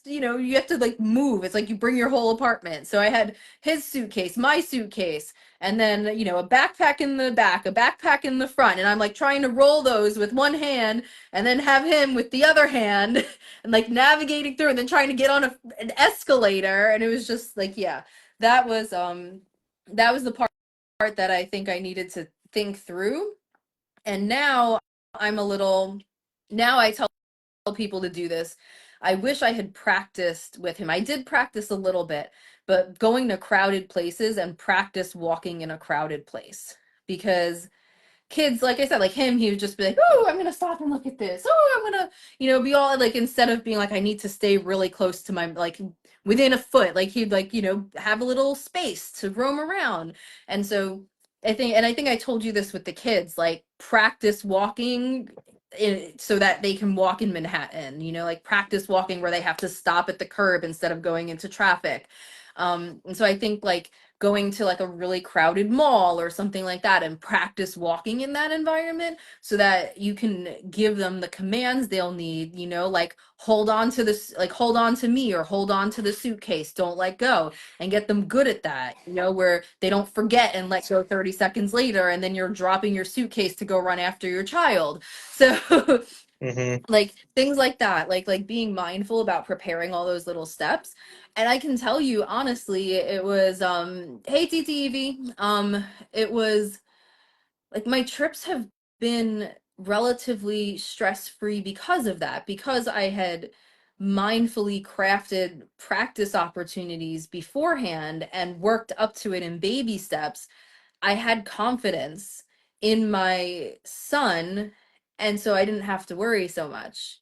S1: you have to like move. It's like you bring your whole apartment. So I had his suitcase, my suitcase, and then a backpack in the back, a backpack in the front, and I'm like trying to roll those with one hand and then have him with the other hand and like navigating through, and then trying to get on an escalator. And it was just like, yeah, that was the part that I think I needed to think through. And now I tell people to do this. I wish I had practiced with him. I did practice a little bit, but going to crowded places and practice walking in a crowded place, because kids, like I said, like him, he would just be like, oh, I'm gonna stop and look at this. Oh, I'm gonna, be all like, instead of being like, I need to stay really close to my, like, within a foot, like he'd like, have a little space to roam around. And so I think I told you this with the kids, like practice walking so that they can walk in Manhattan, like practice walking where they have to stop at the curb instead of going into traffic. And so I think like going to like a really crowded mall or something like that and practice walking in that environment so that you can give them the commands they'll need, like hold on to this, like hold on to me or hold on to the suitcase, don't let go, and get them good at that, where they don't forget and let go 30 seconds later and then you're dropping your suitcase to go run after your child. So like things like that, like being mindful about preparing all those little steps. And I can tell you honestly, it was hey TT Evie, it was like my trips have been relatively stress-free because of that, because I had mindfully crafted practice opportunities beforehand and worked up to it in baby steps. I had confidence in my son, and so I didn't have to worry so much,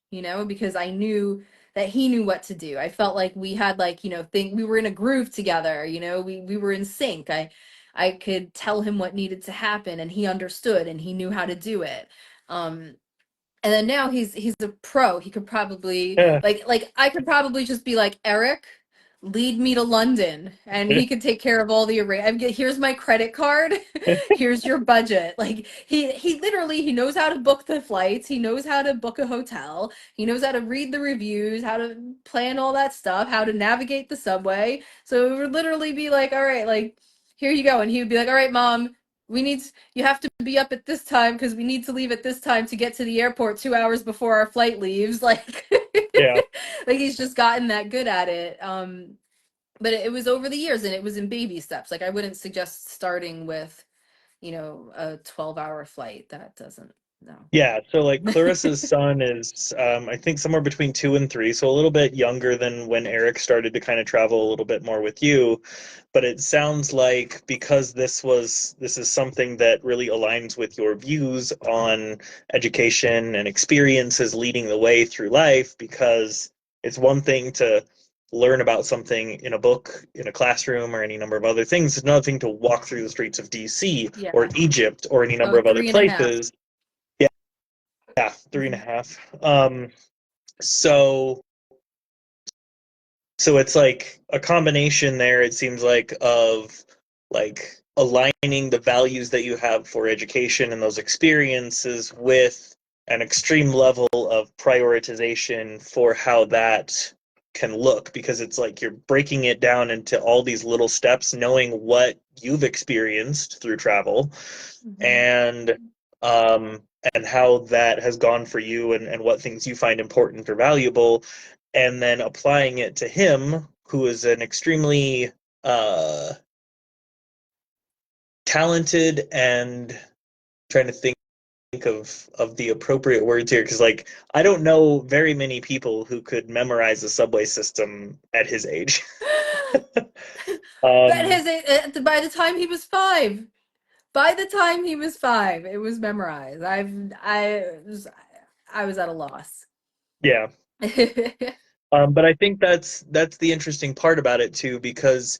S1: because I knew that he knew what to do. I felt like we had like, think we were in a groove together, we were in sync. I could tell him what needed to happen and he understood and he knew how to do it. And then now he's a pro. He could probably
S2: Yeah.
S1: like I could probably just be like, Eric, lead me to London, and he could take care of all the here's my credit card. Here's your budget. Like he literally, he knows how to book the flights, he knows how to book a hotel, he knows how to read the reviews, how to plan all that stuff, how to navigate the subway. So it would literally be like, all right, like here you go, and he would be like, all right, mom, you have to be up at this time because we need to leave at this time to get to the airport 2 hours before our flight leaves. Like,
S2: Yeah.
S1: like he's just gotten that good at it. But it was over the years and it was in baby steps. Like I wouldn't suggest starting with, a 12-hour flight. That doesn't, no.
S2: Yeah, so like Clarissa's son is, I think somewhere between 2 and 3, so a little bit younger than when Eric started to kind of travel a little bit more with you. But it sounds like because this is something that really aligns with your views on education and experiences leading the way through life, because it's one thing to learn about something in a book, in a classroom, or any number of other things. It's another thing to walk through the streets of DC
S1: Yeah.
S2: or Egypt or any number
S1: Oh,
S2: of other
S1: 3.5.
S2: places. Yeah, 3.5. So it's like a combination there, it seems like, of like aligning the values that you have for education and those experiences with an extreme level of prioritization for how that can look, because it's like you're breaking it down into all these little steps, knowing what you've experienced through travel and how that has gone for you, and what things you find important or valuable, and then applying it to him, who is an extremely talented, and trying to think of the appropriate words here, because like I don't know very many people who could memorize the subway system at his age.
S1: But by the time he was 5, it was memorized. I was at a loss.
S2: Yeah. But I think that's the interesting part about it too, because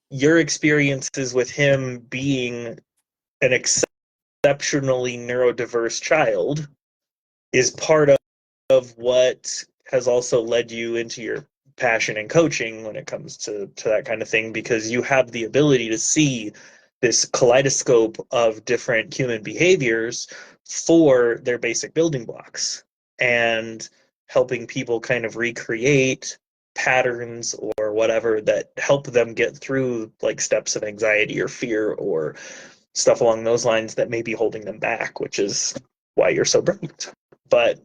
S2: your experiences with him being an exceptionally neurodiverse child is part of what has also led you into your passion in coaching when it comes to that kind of thing, because you have the ability to see this kaleidoscope of different human behaviors for their basic building blocks, and helping people kind of recreate patterns or whatever that help them get through like steps of anxiety or fear or stuff along those lines that may be holding them back, which is why you're so brilliant. But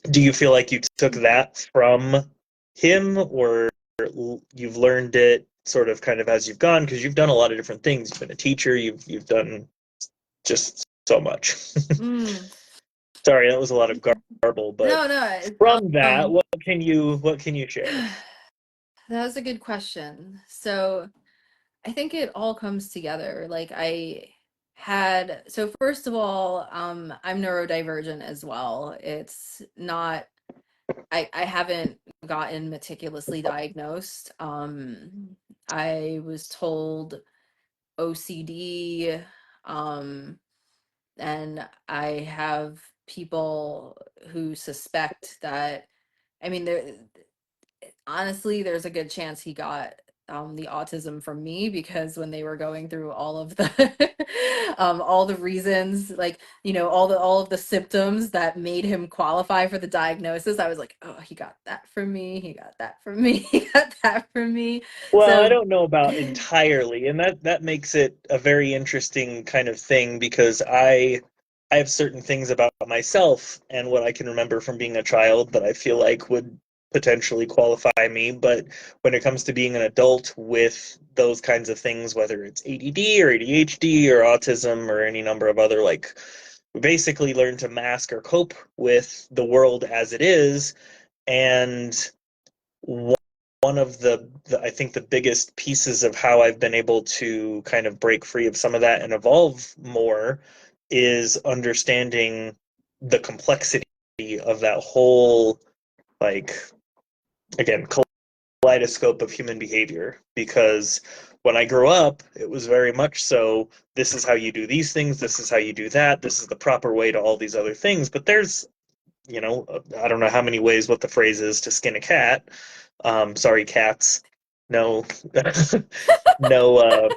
S2: do you feel like you took that from him, or you've learned it sort of kind of as you've gone? Because you've done a lot of different things. You've been a teacher. You've done just so much. Sorry, that was a lot of garble, but
S1: No,
S2: from that, what can you share?
S1: that was a good question. So I think it all comes together. Like so first of all, I'm neurodivergent as well. It's not, I haven't gotten meticulously diagnosed. I was told OCD, and I have people who suspect that, I mean, honestly, there's a good chance he got the autism from me, because when they were going through all of the all the reasons, like, all of the symptoms that made him qualify for the diagnosis, I was like, oh, he got that from me, he got that from me, he got that from me.
S2: Well, I
S1: So
S2: don't know about entirely, and that makes it a very interesting kind of thing because I have certain things about myself and what I can remember from being a child that I feel like would potentially qualify me, but when it comes to being an adult with those kinds of things, whether it's ADD or ADHD or autism or any number of other, like, we basically learn to mask or cope with the world as it is, and one of the I think the biggest pieces of how I've been able to kind of break free of some of that and evolve more is understanding the complexity of that whole, like, again, kaleidoscope of human behavior. Because when I grew up, it was very much so, this is how you do these things, this is how you do that, this is the proper way to all these other things. But there's, I don't know how many ways what the phrase is to skin a cat. Sorry, cats. No, no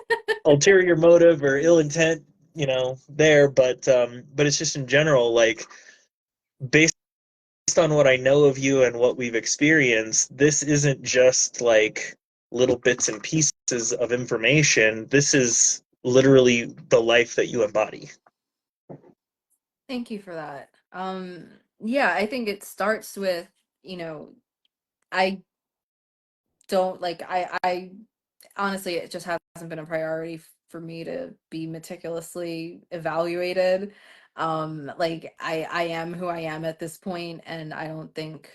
S2: ulterior motive or ill intent, there. But it's just in general, like, based on what I know of you and what we've experienced, this isn't just like little bits and pieces of information. This is literally the life that you embody.
S1: thank you for that. Yeah, I think it starts with, I don't like, I honestly, it just hasn't been a priority for me to be meticulously evaluated. Like, I am who I am at this point, and I don't think,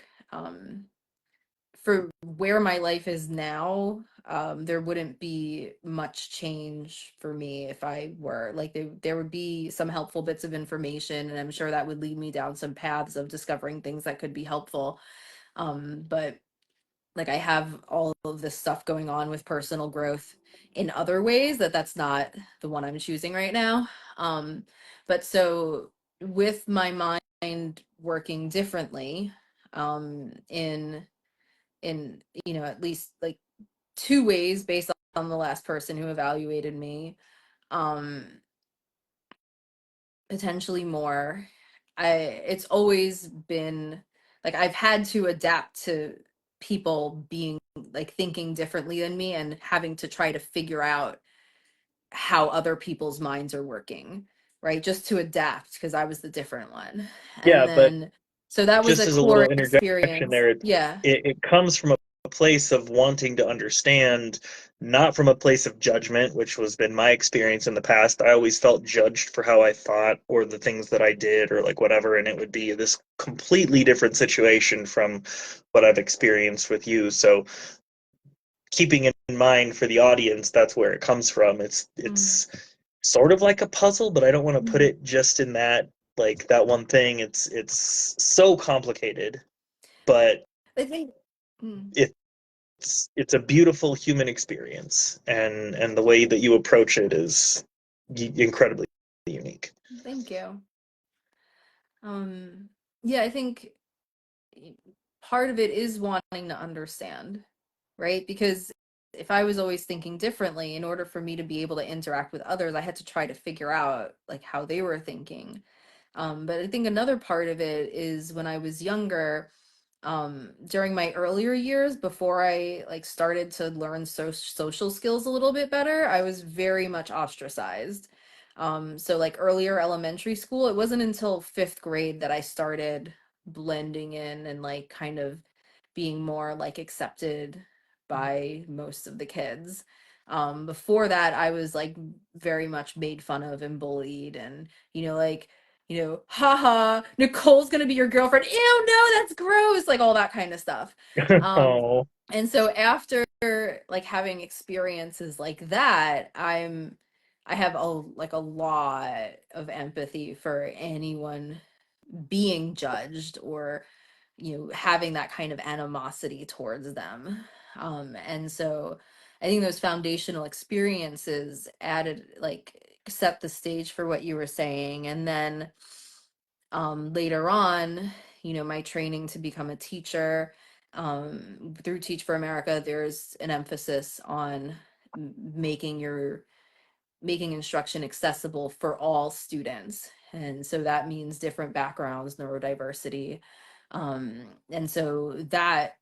S1: for where my life is now, there wouldn't be much change for me if I were like, there would be some helpful bits of information, and I'm sure that would lead me down some paths of discovering things that could be helpful. But like, I have all of this stuff going on with personal growth in other ways, that's not the one I'm choosing right now. But so, with my mind working differently, in at least like two ways based on the last person who evaluated me, um potentially more. It's always been like, I've had to adapt to people being, like, thinking differently than me, and having to try to figure out how other people's minds are working, right? Just to adapt, because I was the different one. And
S2: Yeah, but
S1: then, so that was
S2: just
S1: a
S2: as a
S1: core
S2: little interjection
S1: experience.
S2: there,
S1: Yeah.
S2: it comes from a place of wanting to understand, not from a place of judgment, which was been my experience in the past. I always felt judged for how I thought or the things that I did or like whatever, and it would be this completely different situation from what I've experienced with you. So keeping in mind for the audience, that's where it comes from. It's sort of like a puzzle, but I don't want to put it just in that, like, that one thing. It's so complicated, but
S1: I think. Mm.
S2: it's a beautiful human experience, and the way that you approach it is incredibly unique.
S1: Thank you. Yeah, I think part of it is wanting to understand, right? Because if I was always thinking differently, in order for me to be able to interact with others, I had to try to figure out, like, how they were thinking. But I think another part of it is, when I was younger, during my earlier years, before I, like, started to learn social skills a little bit better, I was very much ostracized. So, like, earlier elementary school, it wasn't until fifth grade that I started blending in and, like, kind of being more, like, accepted by most of the kids. Before that, I was, like, very much made fun of and bullied, and, like, haha, Nicole's gonna be your girlfriend. Ew, no, that's gross. Like all that kind of stuff.
S2: Oh,
S1: And so after like having experiences like that, I have a lot of empathy for anyone being judged or having that kind of animosity towards them. And so I think those foundational experiences added like set the stage for what you were saying. And then later on, my training to become a teacher, through Teach for America, there's an emphasis on making instruction accessible for all students. And so that means different backgrounds, neurodiversity. And so that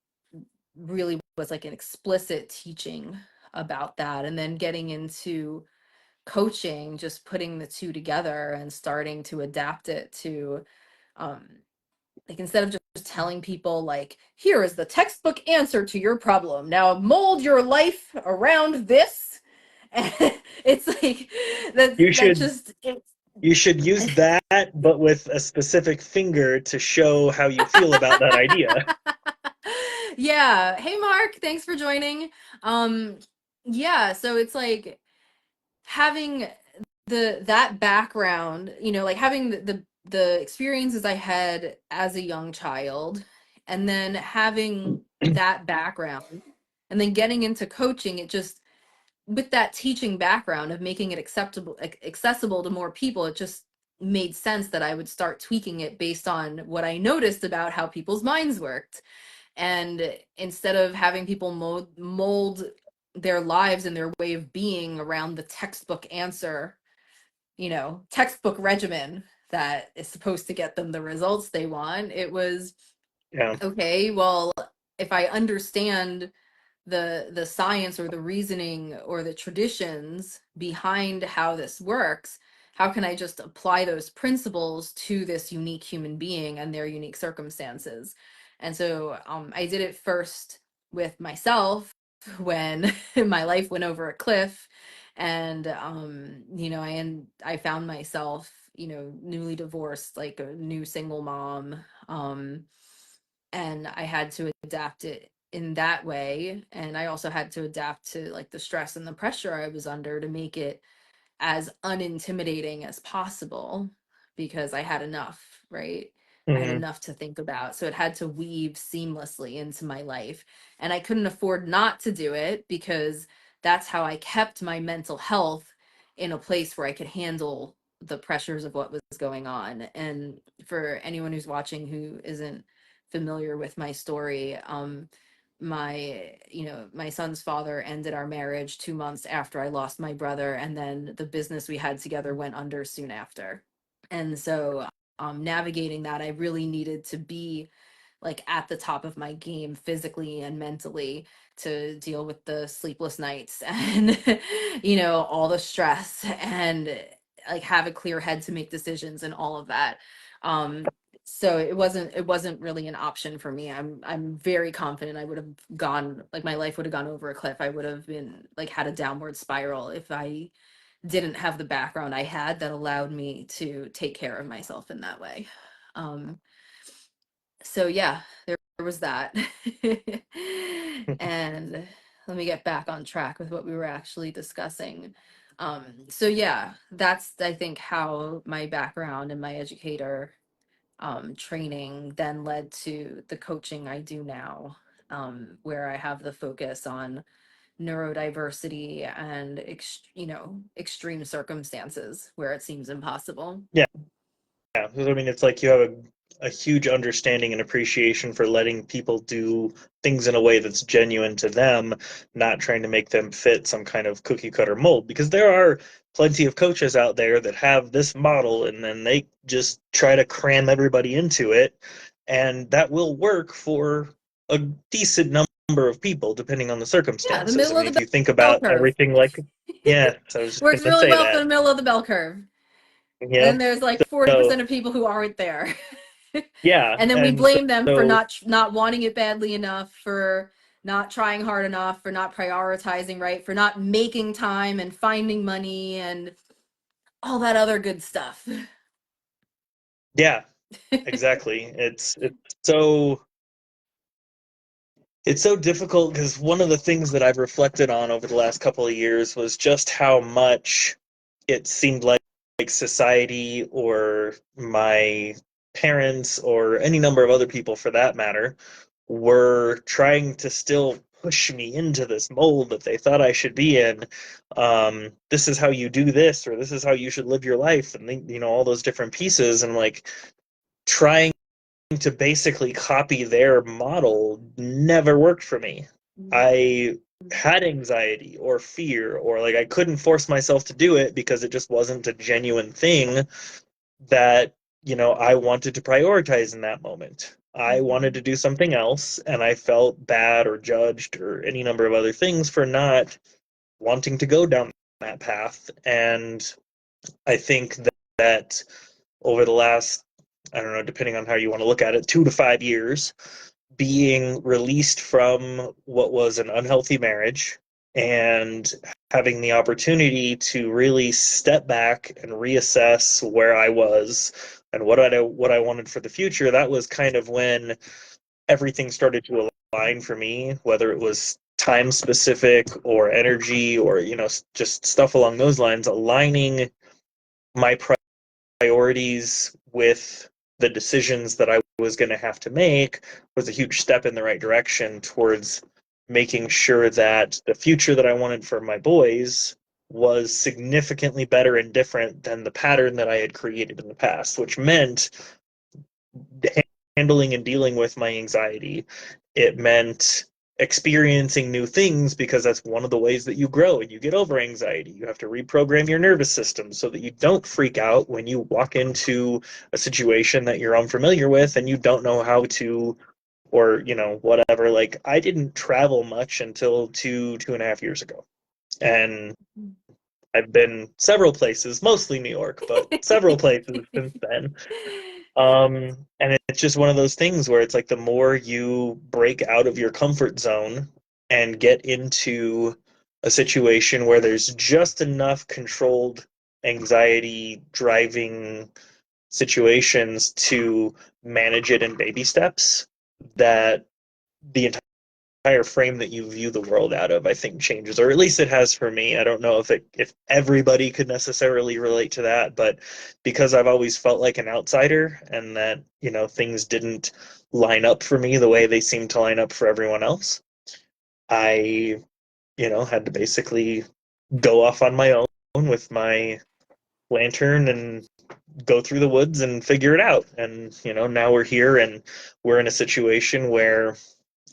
S1: really was like an explicit teaching about that. And then getting into coaching, just putting the two together and starting to adapt it to, like instead of just telling people like, here is the textbook answer to your problem, now mold your life around this. It's like
S2: you
S1: that
S2: should
S1: just it,
S2: you should use that, but with a specific finger to show how you feel about that idea.
S1: yeah. Hey Mark, thanks for joining. Yeah, so it's like having that background, like having the experiences I had as a young child, and then having that background, and then getting into coaching, it just with that teaching background of making it accessible to more people, it just made sense that I would start tweaking it based on what I noticed about how people's minds worked. And instead of having people mold their lives and their way of being around the textbook answer, textbook regimen that is supposed to get them the results they want, it was
S2: Yeah.
S1: okay, well, if I understand the science or the reasoning or the traditions behind how this works, how can I just apply those principles to this unique human being and their unique circumstances? And so I did it first with myself when my life went over a cliff, and I found myself newly divorced, like a new single mom, and I had to adapt it in that way. And I also had to adapt to like the stress and the pressure I was under to make it as unintimidating as possible, because I had enough, right? I had
S2: Hmm.
S1: enough to think about. So it had to weave seamlessly into my life. And I couldn't afford not to do it, because that's how I kept my mental health in a place where I could handle the pressures of what was going on. And for anyone who's watching who isn't familiar with my story, my son's father ended our marriage 2 months after I lost my brother, and then the business we had together went under soon after. And so navigating that, I really needed to be like at the top of my game physically and mentally to deal with the sleepless nights and all the stress, and like have a clear head to make decisions and all of that. So it wasn't really an option for me. I'm very confident I would have gone, like my life would have gone over a cliff. I would have been like had a downward spiral if I didn't have the background I had that allowed me to take care of myself in that way. So yeah, there was that. And let me get back on track with what we were actually discussing. So yeah, that's I think how my background and my educator training then led to the coaching I do now, where I have the focus on neurodiversity and extreme circumstances where it seems impossible.
S2: Yeah. Yeah. I mean, it's like you have a huge understanding and appreciation for letting people do things in a way that's genuine to them, not trying to make them fit some kind of cookie cutter mold. Because there are plenty of coaches out there that have this model and then they just try to cram everybody into it. And that will work for a decent number of people, depending on the
S1: Yeah, the
S2: circumstances. I
S1: middle
S2: mean,
S1: of
S2: if
S1: the
S2: you think
S1: bell
S2: about
S1: curve
S2: everything like, yeah, so I was just
S1: works
S2: going to
S1: really
S2: say
S1: well for
S2: that.
S1: the middle of the bell curve. And then
S2: Yep.
S1: there's like 40%
S2: So,
S1: of people who aren't there.
S2: yeah.
S1: And then we
S2: And
S1: blame them for
S2: so
S1: not wanting it badly enough, for not trying hard enough, for not prioritizing right, for not making time and finding money and all that other good stuff.
S2: Yeah, exactly. So it's so difficult because one of the things that I've reflected on over the last couple of years was just how much it seemed like society or my parents or any number of other people for that matter were trying to still push me into this mold that they thought I should be in. This is how you do this, or this is how you should live your life, and all those different pieces, and like trying to basically copy their model never worked for me. I had anxiety or fear, or like I couldn't force myself to do it because it just wasn't a genuine thing that, I wanted to prioritize in that moment. I wanted to do something else, and I felt bad or judged or any number of other things for not wanting to go down that path. And I think that over the last, I don't know, depending on how you want to look at it, 2 to 5 years, being released from what was an unhealthy marriage and having the opportunity to really step back and reassess where I was and what I wanted for the future, that was kind of when everything started to align for me, whether it was time specific or energy or just stuff along those lines, aligning my priorities with the decisions that I was going to have to make was a huge step in the right direction towards making sure that the future that I wanted for my boys was significantly better and different than the pattern that I had created in the past, which meant handling and dealing with my anxiety. It meant experiencing new things because that's one of the ways that you grow and you get over anxiety. You have to reprogram your nervous system so that you don't freak out when you walk into a situation that you're unfamiliar with and you don't know how to, or whatever. Like, I didn't travel much until 2.5 years ago, and I've been several places, mostly New York, but several places since then. And it's just one of those things where it's like the more you break out of your comfort zone and get into a situation where there's just enough controlled anxiety driving situations to manage it in baby steps, that the entire frame that you view the world out of, I think, changes, or at least it has for me. I don't know if everybody could necessarily relate to that, but because I've always felt like an outsider and that, things didn't line up for me the way they seem to line up for everyone else, I, had to basically go off on my own with my lantern and go through the woods and figure it out. And, now we're here and we're in a situation where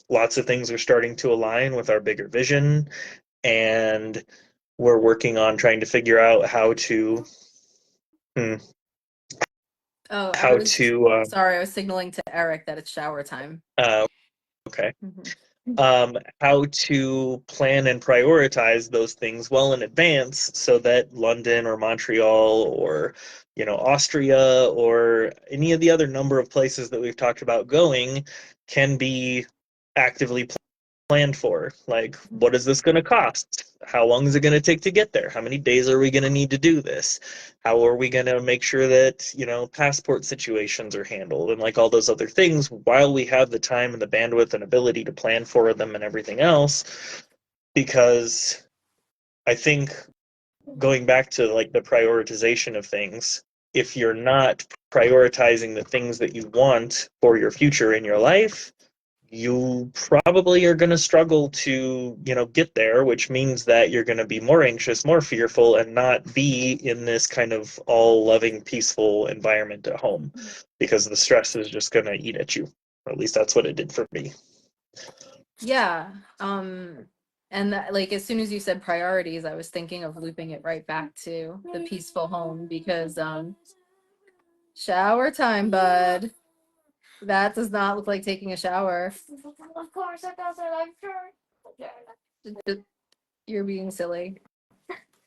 S2: lots of things are starting to align with our bigger vision, and we're working on trying to figure out how to
S1: Oh,
S2: how to
S1: sorry, I was signaling to Eric that it's shower time.
S2: okay how to plan and prioritize those things well in advance so that London or Montreal or Austria or any of the other number of places that we've talked about going can be actively planned for. Like, what is this going to cost? How long is it going to take to get there? How many days are we going to need to do this? How are we going to make sure that, passport situations are handled and like all those other things while we have the time and the bandwidth and ability to plan for them and everything else? Because I think going back to like the prioritization of things, if you're not prioritizing the things that you want for your future in your life, you probably are going to struggle to, get there, which means that you're going to be more anxious, more fearful, and not be in this kind of all loving, peaceful environment at home because the stress is just going to eat at you. Or at least that's what it did for me.
S1: Yeah. And like, as soon as you said priorities, I was thinking of looping it right back to the peaceful home because, shower time, bud. That does not look like taking a shower.
S3: Of course, it doesn't. I'm sure.
S1: You're being silly.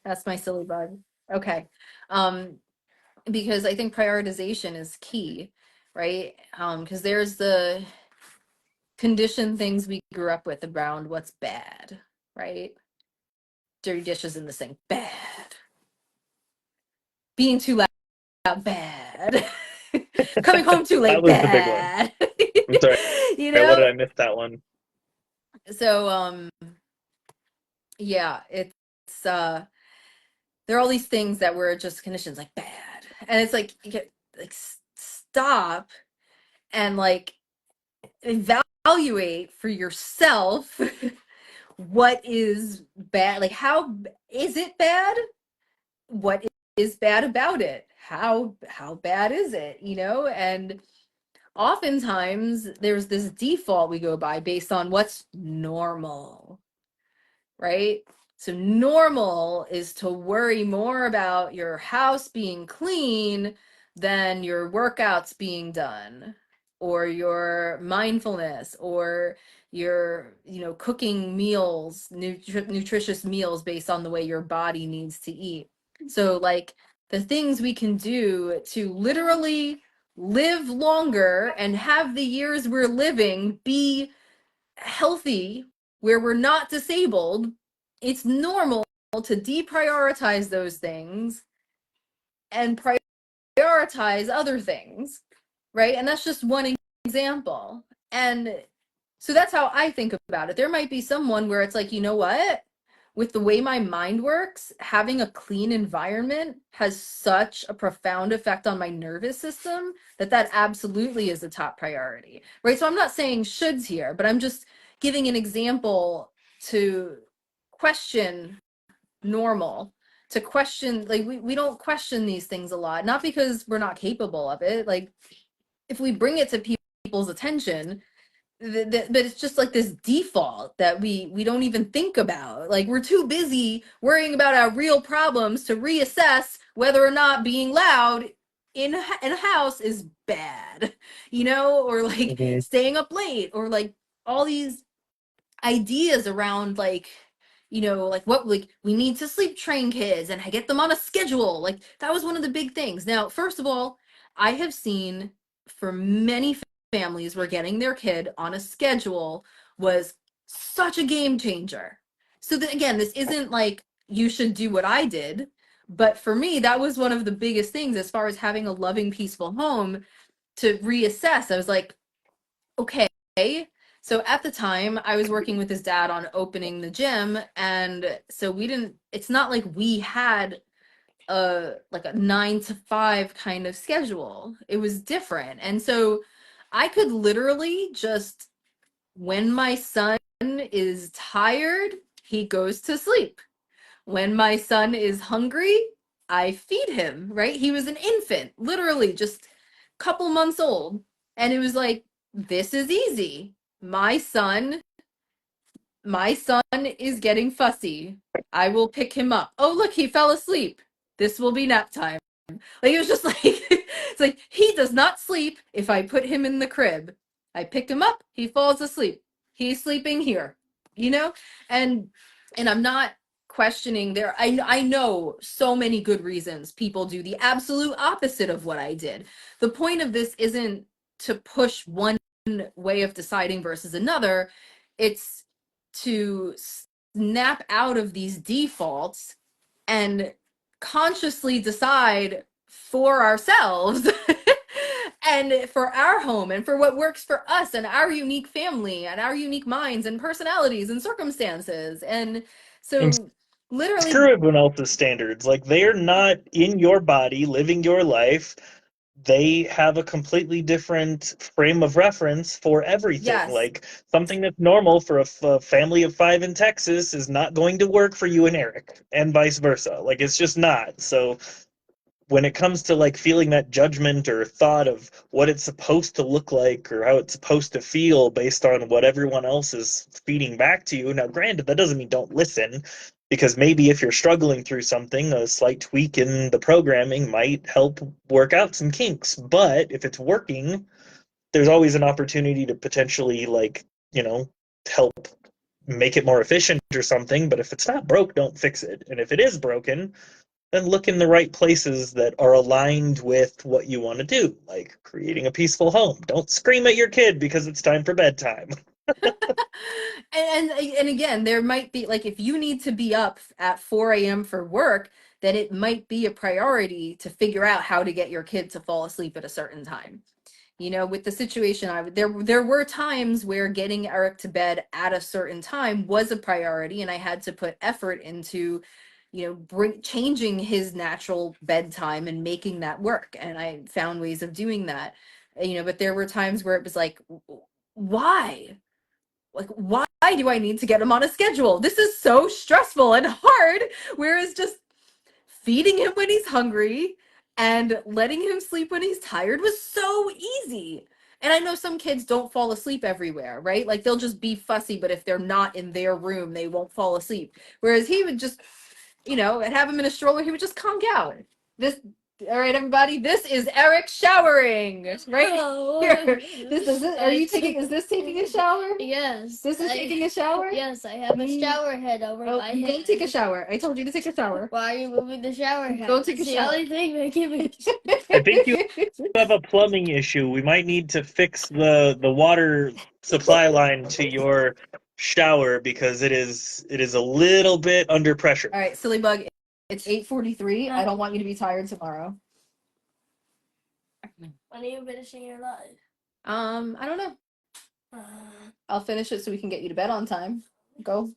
S1: That's my silly bud. Okay. Because I think prioritization is key, right? Because there's the conditioned things we grew up with around what's bad, right? Dirty dishes in the sink, bad. Being too loud, bad. Coming home too late,
S2: That was the big one.
S1: bad.
S2: I'm sorry.
S1: You
S2: What did
S1: know?
S2: I miss that one?
S1: So, yeah, it's, there are all these things that were just conditions, like, bad. And it's like, you get, like, stop and, like, evaluate for yourself what is bad. Like, how is it bad? What is bad about it? How bad is it? You know? And oftentimes there's this default we go by based on what's normal, right? So normal is to worry more about your house being clean than your workouts being done, or your mindfulness, or your, cooking meals, nutritious meals based on the way your body needs to eat. So, like, the things we can do to literally live longer and have the years we're living be healthy, where we're not disabled, it's normal to deprioritize those things and prioritize other things, right? And that's just one example. And so that's how I think about it. There might be someone where it's like, you know what? With the way my mind works, having a clean environment has such a profound effect on my nervous system that absolutely is the top priority, right? So I'm not saying shoulds here, but I'm just giving an example to question normal, to question, like, we don't question these things a lot, not because we're not capable of it. Like, if we bring it to people's attention, but it's just like this default that we don't even think about. Like, we're too busy worrying about our real problems to reassess whether or not being loud in a house is bad, or like
S2: Mhm.
S1: staying up late, or like all these ideas around, like, like, what, like, we need to sleep train kids and get them on a schedule. Like, that was one of the big things. Now, first of all, I have seen for many families where getting their kid on a schedule was such a game changer. So that, again, this isn't like you should do what I did, but for me, that was one of the biggest things as far as having a loving, peaceful home. To reassess, I was like, okay. So at the time, I was working with his dad on opening the gym, and so it's not like we had a 9 to 5 kind of schedule. It was different. And so I could literally just, when my son is tired, he goes to sleep. When my son is hungry, I feed him, right? He was an infant, literally just a couple months old. And it was like, this is easy. My son is getting fussy. I will pick him up. Oh, look, he fell asleep. This will be nap time. Like, it was just like, it's like, he does not sleep if I put him in the crib. I pick him up, he falls asleep. He's sleeping here, you know? And I'm not questioning there. I know so many good reasons people do the absolute opposite of what I did. The point of this isn't to push one way of deciding versus another. It's to snap out of these defaults and consciously decide for ourselves and for our home and for what works for us and our unique family and our unique minds and personalities and circumstances. And
S2: And
S1: so, literally,
S2: screw everyone else's standards. Like, they're not in your body living your life. They have a completely different frame of reference for everything.
S1: yes.
S2: Like, something that's normal for a family of 5 in Texas is not going to work for you and Eric, and vice versa. Like, it's just not. So when it comes to like feeling that judgment or thought of what it's supposed to look like or how it's supposed to feel based on what everyone else is feeding back to you. Now, granted, that doesn't mean don't listen, because maybe if you're struggling through something, a slight tweak in the programming might help work out some kinks. But if it's working, there's always an opportunity to potentially, like, help make it more efficient or something. But if it's not broke, don't fix it. And if it is broken, then look in the right places that are aligned with what you want to do, like creating a peaceful home. Don't scream at your kid because it's time for bedtime.
S1: And again, there might be, like, if you need to be up at 4 a.m. for work, then it might be a priority to figure out how to get your kid to fall asleep at a certain time. You know, with the situation, there were times where getting Eric to bed at a certain time was a priority, and I had to put effort into, you know, changing his natural bedtime and making that work. And I found ways of doing that, you know, but there were times where it was like, why? Like, why do I need to get him on a schedule? This is so stressful and hard. Whereas just feeding him when he's hungry and letting him sleep when he's tired was so easy. And I know some kids don't fall asleep everywhere, right? Like they'll just be fussy, but if they're not in their room, they won't fall asleep. Whereas he would just, you know, and have him in a stroller, he would just calm down. This, all right, everybody, this is Eric showering right here. This is it. Are you taking? Is this taking a shower?
S3: Yes.
S1: This is taking a shower.
S3: Yes, I have a shower head over my head.
S1: Go take a shower. I told you to take a shower.
S3: Why are you moving the shower head?
S1: Go take a
S3: It's
S1: shower.
S3: the only thing making me.
S2: I think you have a plumbing issue. We might need to fix the water supply line to your shower because it is a little bit under pressure.
S1: All right, silly bug. It's 8:43. I don't want you to be tired tomorrow.
S3: When are you finishing your life?
S1: I don't know. I'll finish it so we can get you to bed on time. Go.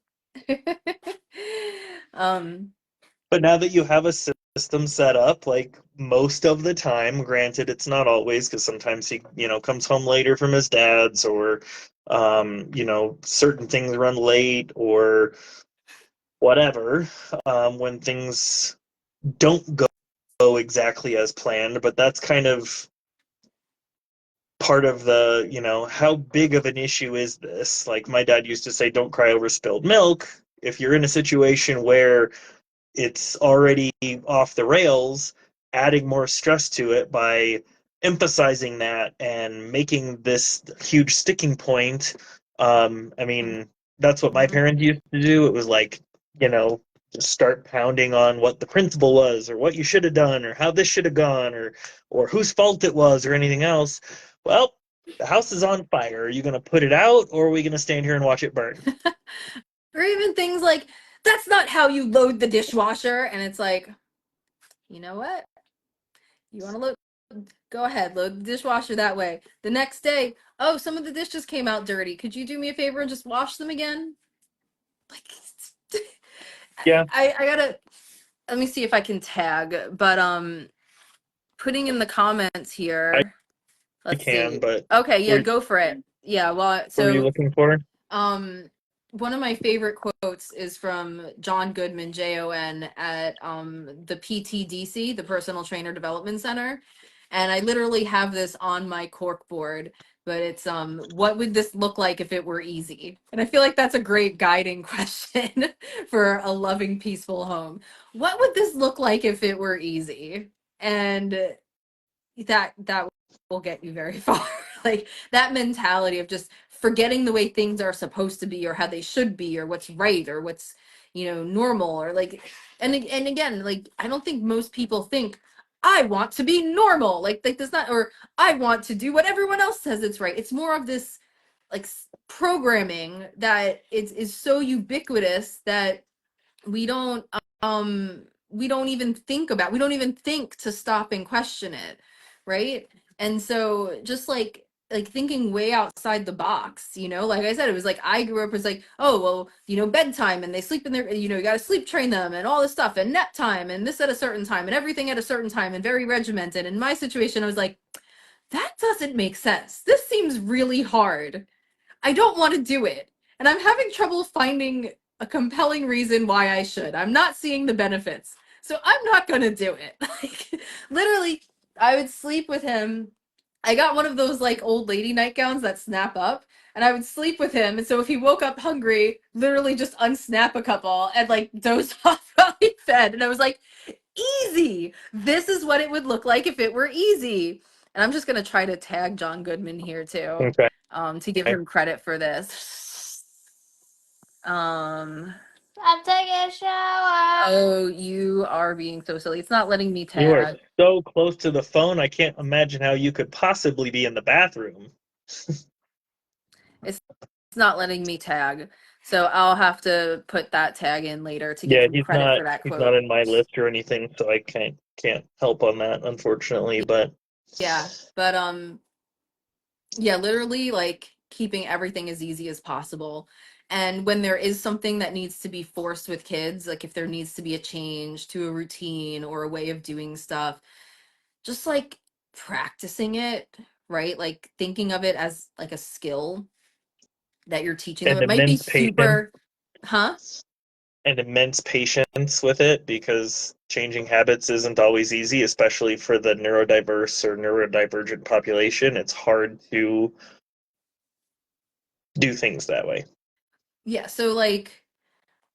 S2: But now that you have a system set up, like most of the time, granted it's not always because sometimes he, you know, comes home later from his dad's or, you know, certain things run late or whatever, when things don't go exactly as planned, but that's kind of part of the, you know, how big of an issue is this? Like my dad used to say, don't cry over spilled milk. If you're in a situation where it's already off the rails, adding more stress to it by emphasizing that and making this huge sticking point. I mean, that's what my parents used to do. It was like, you know, just start pounding on what the principle was or what you should have done or how this should have gone or whose fault it was or anything else. Well, the house is on fire. Are you going to put it out or are we going to stand here and watch it burn?
S1: Or even things like, that's not how you load the dishwasher. And it's like, you know what? You want to load? Go ahead, load the dishwasher that way. The next day, oh, some of the dishes came out dirty. Could you do me a favor and just wash them again? Like,
S2: Yeah.
S1: I gotta, let me see if I can tag, but putting in the comments here.
S2: I can, but
S1: okay, yeah, go for it. Yeah, well,
S2: what are you looking for?
S1: One of my favorite quotes is from John Goodman, Jon, at the PTDC, the Personal Trainer Development Center. And I literally have this on my cork board, but it's what would this look like if it were easy? And I feel like that's a great guiding question for a loving, peaceful home. What would this look like if it were easy? And that will get you very far. Like that mentality of just forgetting the way things are supposed to be or how they should be or what's right or what's, you know, normal or like, and again, like I don't think most people think I want to be normal, like that's not, or I want to do what everyone else says it's right. It's more of this like programming that is so ubiquitous that we don't even think to stop and question it, right? And so just like thinking way outside the box, you know, like I said, it was like I grew up as like, oh well, you know, bedtime and they sleep in their, you know, you got to sleep train them and all this stuff and nap time and this at a certain time and everything at a certain time and very regimented. In my situation I was like, that doesn't make sense, this seems really hard, I don't want to do it. And I'm having trouble finding a compelling reason why I should. I'm not seeing the benefits. So I'm not going to do it. Like, literally, I would sleep with him. I got one of those like old lady nightgowns that snap up, and I would sleep with him. And so if he woke up hungry, literally just unsnap a couple and like doze off while he fed. And I was like, easy. This is what it would look like if it were easy. And I'm just going to try to tag John Goodman here too.
S2: Okay.
S1: To give him credit for this.
S3: I'm taking a shower.
S1: Oh, you are being so silly. It's not letting me tag.
S2: You are so close to the phone, I can't imagine how you could possibly be in the bathroom.
S1: It's not letting me tag. So I'll have to put that tag in later to give
S2: Yeah,
S1: him credit for that
S2: he's not
S1: quote.
S2: in my list or anything, so I can't help on that, unfortunately. But
S1: Yeah, but yeah, literally like keeping everything as easy as possible. And when there is something that needs to be forced with kids, like if there needs to be a change to a routine or a way of doing stuff, just like practicing it, right? Like thinking of it as like a skill that you're teaching them.
S2: and
S1: It might be
S2: immense patience
S1: super, huh?
S2: and immense patience with it, because changing habits isn't always easy, especially for the neurodiverse or neurodivergent population. It's hard to do things that way.
S1: Yeah, so like,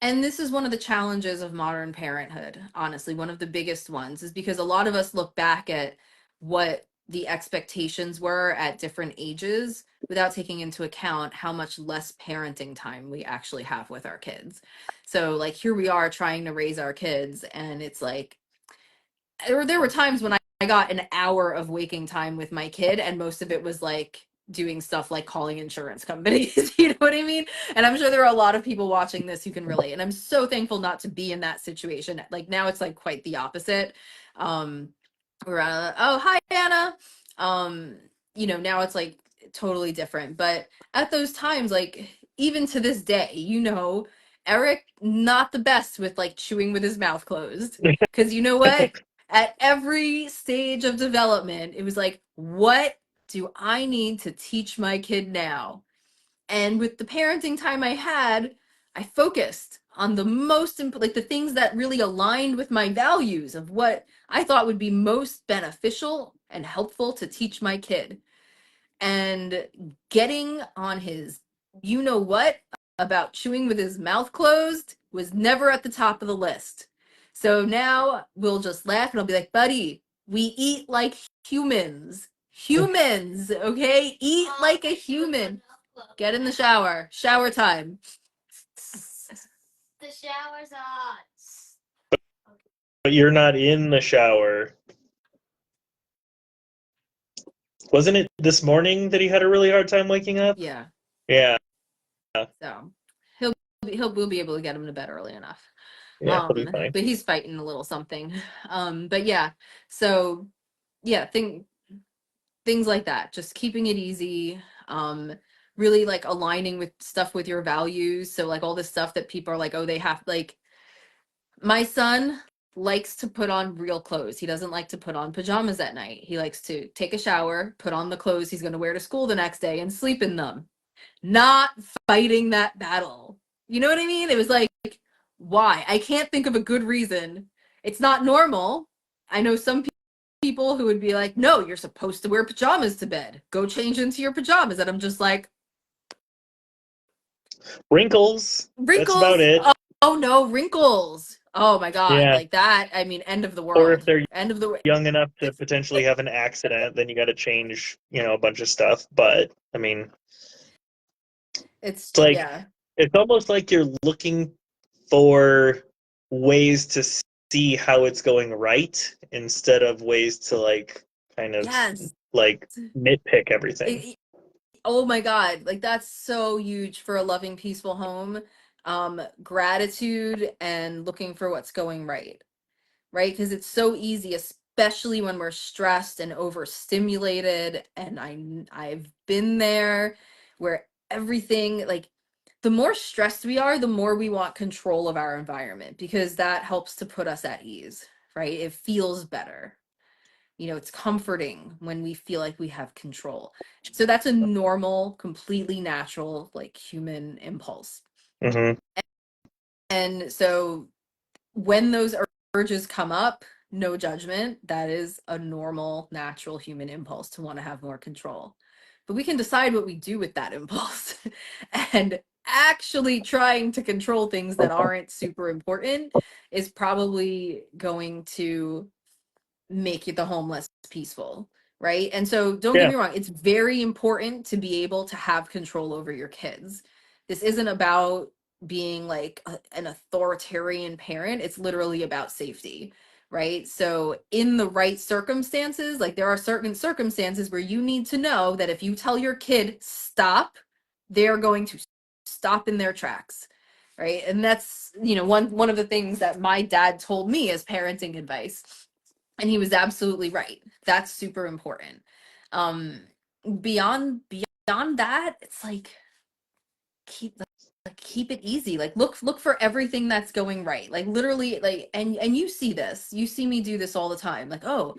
S1: and this is one of the challenges of modern parenthood, honestly. One of the biggest ones is because a lot of us look back at what the expectations were at different ages without taking into account how much less parenting time we actually have with our kids. So, like, here we are trying to raise our kids, and it's like, there were times when I got an hour of waking time with my kid, and most of it was like doing stuff like calling insurance companies. You know what I mean? And I'm sure there are a lot of people watching this who can relate. And I'm so thankful not to be in that situation. Like now it's like quite the opposite. Um, where oh hi Anna. Now it's like totally different. But at those times, like even to this day, Eric not the best with like chewing with his mouth closed. Because you know what? At every stage of development, it was like, what do I need to teach my kid now? And with the parenting time I had, I focused on the most like the things that really aligned with my values of what I thought would be most beneficial and helpful to teach my kid. And getting on his you know what about chewing with his mouth closed was never at the top of the list. So now we'll just laugh and I'll be like, buddy, we eat like humans. Humans, okay? Eat like a human. Get in the shower. Shower time.
S3: The shower's on.
S2: But you're not in the shower. Wasn't it this morning that he had a really hard time waking up?
S1: Yeah.
S2: Yeah,
S1: So we'll be able to get him to bed early enough.
S2: yeah, he'll be fine.
S1: But he's fighting a little something. But yeah, so yeah, things like that, just keeping it easy, really like aligning with stuff with your values. So like all this stuff that people are like, oh, they have like my son likes to put on real clothes. He doesn't like to put on pajamas at night. He likes to take a shower, put on the clothes he's going to wear to school the next day and sleep in them. Not fighting that battle. You know what I mean? It was like, why? I can't think of a good reason. It's not normal. I know some people who would be like, no, you're supposed to wear pajamas to bed. Go change into your pajamas. And I'm just like,
S2: Wrinkles. That's
S1: wrinkles.
S2: about it.
S1: Oh no, wrinkles. Oh my God.
S2: Yeah.
S1: Like that. I mean, end of the world.
S2: Or if they're
S1: End of the
S2: young enough to potentially have an accident, then you got to change, a bunch of stuff. But I mean,
S1: it's
S2: it's like
S1: yeah.
S2: it's almost like you're looking for ways to see how it's going right instead of ways to like kind of
S1: Yes.
S2: like nitpick everything.
S1: Oh my God, like that's so huge for a loving, peaceful home. Gratitude and looking for what's going right, right? Because it's so easy, especially when we're stressed and overstimulated. And I've been there where everything, like, the more stressed we are, the more we want control of our environment because that helps to put us at ease, right? It feels better. It's comforting when we feel like we have control. So that's a normal, completely natural, like human impulse.
S2: Mm-hmm.
S1: And so when those urges come up, no judgment, that is a normal, natural human impulse to want to have more control. But we can decide what we do with that impulse. And actually trying to control things that aren't super important is probably going to make the home less peaceful, right? And so don't get
S2: Yeah.
S1: me wrong, it's very important to be able to have control over your kids. This isn't about being like an authoritarian parent. It's literally about safety, right? So in the right circumstances, like there are certain circumstances where you need to know that if you tell your kid stop, they're going to stop in their tracks, right? And that's, you know, one of the things that my dad told me as parenting advice, and he was absolutely right. That's super important. um beyond that, it's like keep it easy. Like look for everything that's going right, like literally, like, and you see this, you see me do this all the time, like, oh,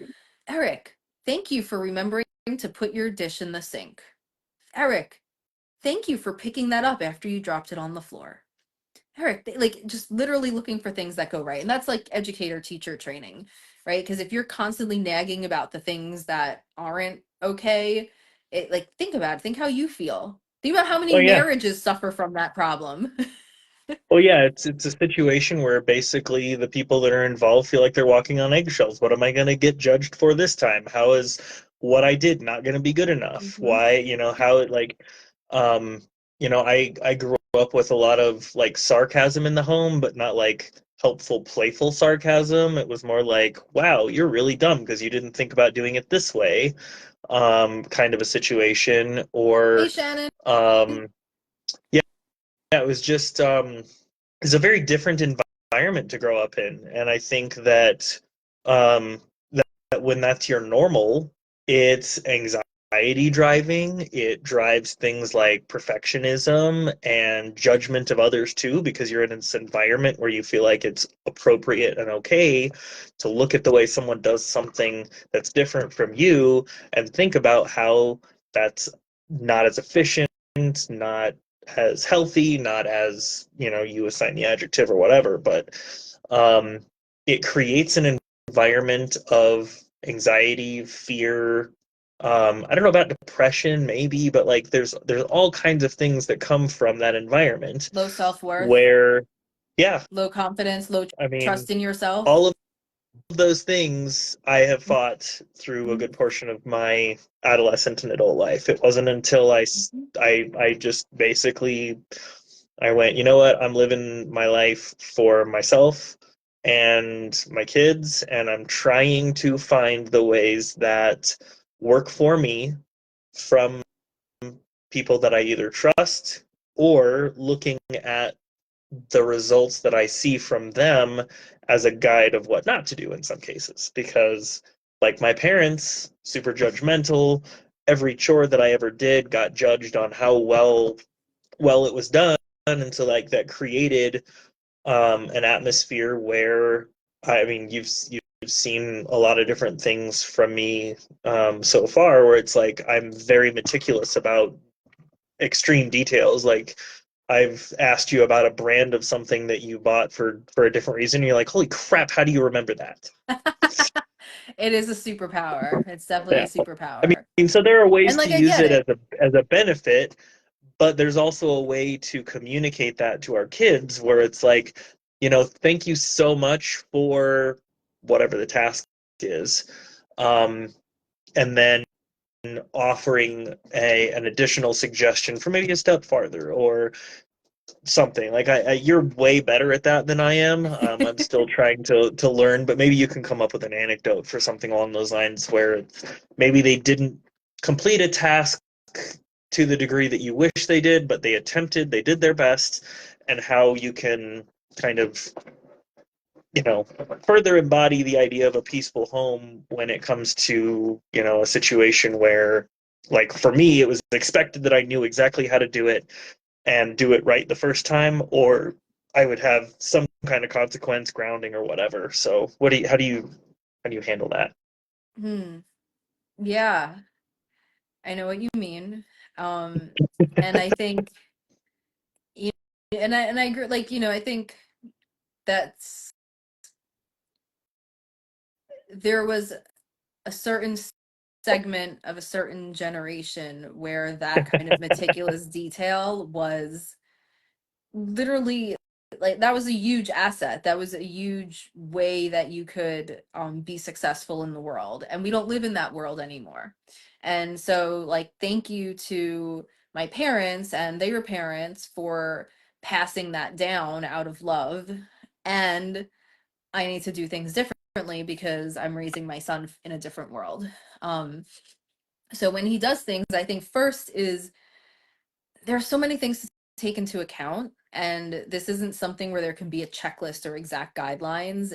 S1: Eric, thank you for remembering to put your dish in the sink. Eric, thank you for picking that up after you dropped it on the floor. Eric, like, just literally looking for things that go right. And that's like educator teacher training, right? Because if you're constantly nagging about the things that aren't okay, it, like, think about it. Think how you feel. Think about how many
S2: Oh yeah.
S1: marriages suffer from that problem.
S2: Well, yeah, it's a situation where basically the people that are involved feel like they're walking on eggshells. What am I going to get judged for this time? How is what I did not going to be good enough?
S1: Mhm.
S2: Why, how it like, um, I grew up with a lot of like sarcasm in the home, but not like helpful, playful sarcasm. It was more like, wow, you're really dumb because you didn't think about doing it this way, kind of a situation.
S1: Hey,
S2: Or,
S1: Shannon.
S2: um, yeah, it was just, it's a very different environment to grow up in, and I think that um, that when that's your normal, it's anxiety driving. It drives things like perfectionism and judgment of others too, because you're in this environment where you feel like it's appropriate and okay to look at the way someone does something that's different from you and think about how that's not as efficient, not as healthy, not as, you assign the adjective or whatever, but it creates an environment of anxiety, fear. I don't know about depression, maybe, but like there's all kinds of things that come from that environment
S1: Low self-worth,
S2: where, yeah,
S1: low confidence, low
S2: I mean,
S1: trust in yourself.
S2: all of those things I have fought through a
S1: Mhm.
S2: good portion of my adolescent and adult life. It wasn't until I just basically I went, you know what? I'm living my life for myself and my kids, and I'm trying to find the ways that work for me from people that I either trust or looking at the results that I see from them as a guide of what not to do in some cases. Because, like my parents, super judgmental, every chore that I ever did got judged on how well it was done, and so like that created an atmosphere where, I mean, you've seen a lot of different things from me so far, where it's like I'm very meticulous about extreme details. Like I've asked you about a brand of something that you bought for a different reason. And you're like, holy crap, how do you remember that?
S1: It is a superpower. It's definitely a
S2: Yeah. I
S1: superpower.
S2: mean, so there are
S1: And
S2: ways
S1: like,
S2: to
S1: I
S2: use
S1: get
S2: it
S1: it.
S2: as a benefit, but there's also a way to communicate that to our kids where it's like, thank you so much for whatever the task is. And then offering an additional suggestion for maybe a step farther or something like you're way better at that than I am. I'm still trying to learn, but maybe you can come up with an anecdote for something along those lines where maybe they didn't complete a task to the degree that you wish they did, but they attempted, they did their best, and how you can kind of, further embody the idea of a peaceful home when it comes to, a situation where, like for me, it was expected that I knew exactly how to do it and do it right the first time, or I would have some kind of consequence, grounding or whatever. So how do you handle that?
S1: Hmm. Yeah, I know what you mean. Um, and I think, you and I agree, like, I think that's there was a certain segment of a certain generation where that kind of meticulous detail was literally, like, that was a huge asset. That was a huge way that you could be successful in the world, and we don't live in that world anymore. And so, like, thank you to my parents and their parents for passing that down out of love. And I need to do things differently because I'm raising my son in a different world. So when he does things, I think first is there are so many things to take into account, and this isn't something where there can be a checklist or exact guidelines.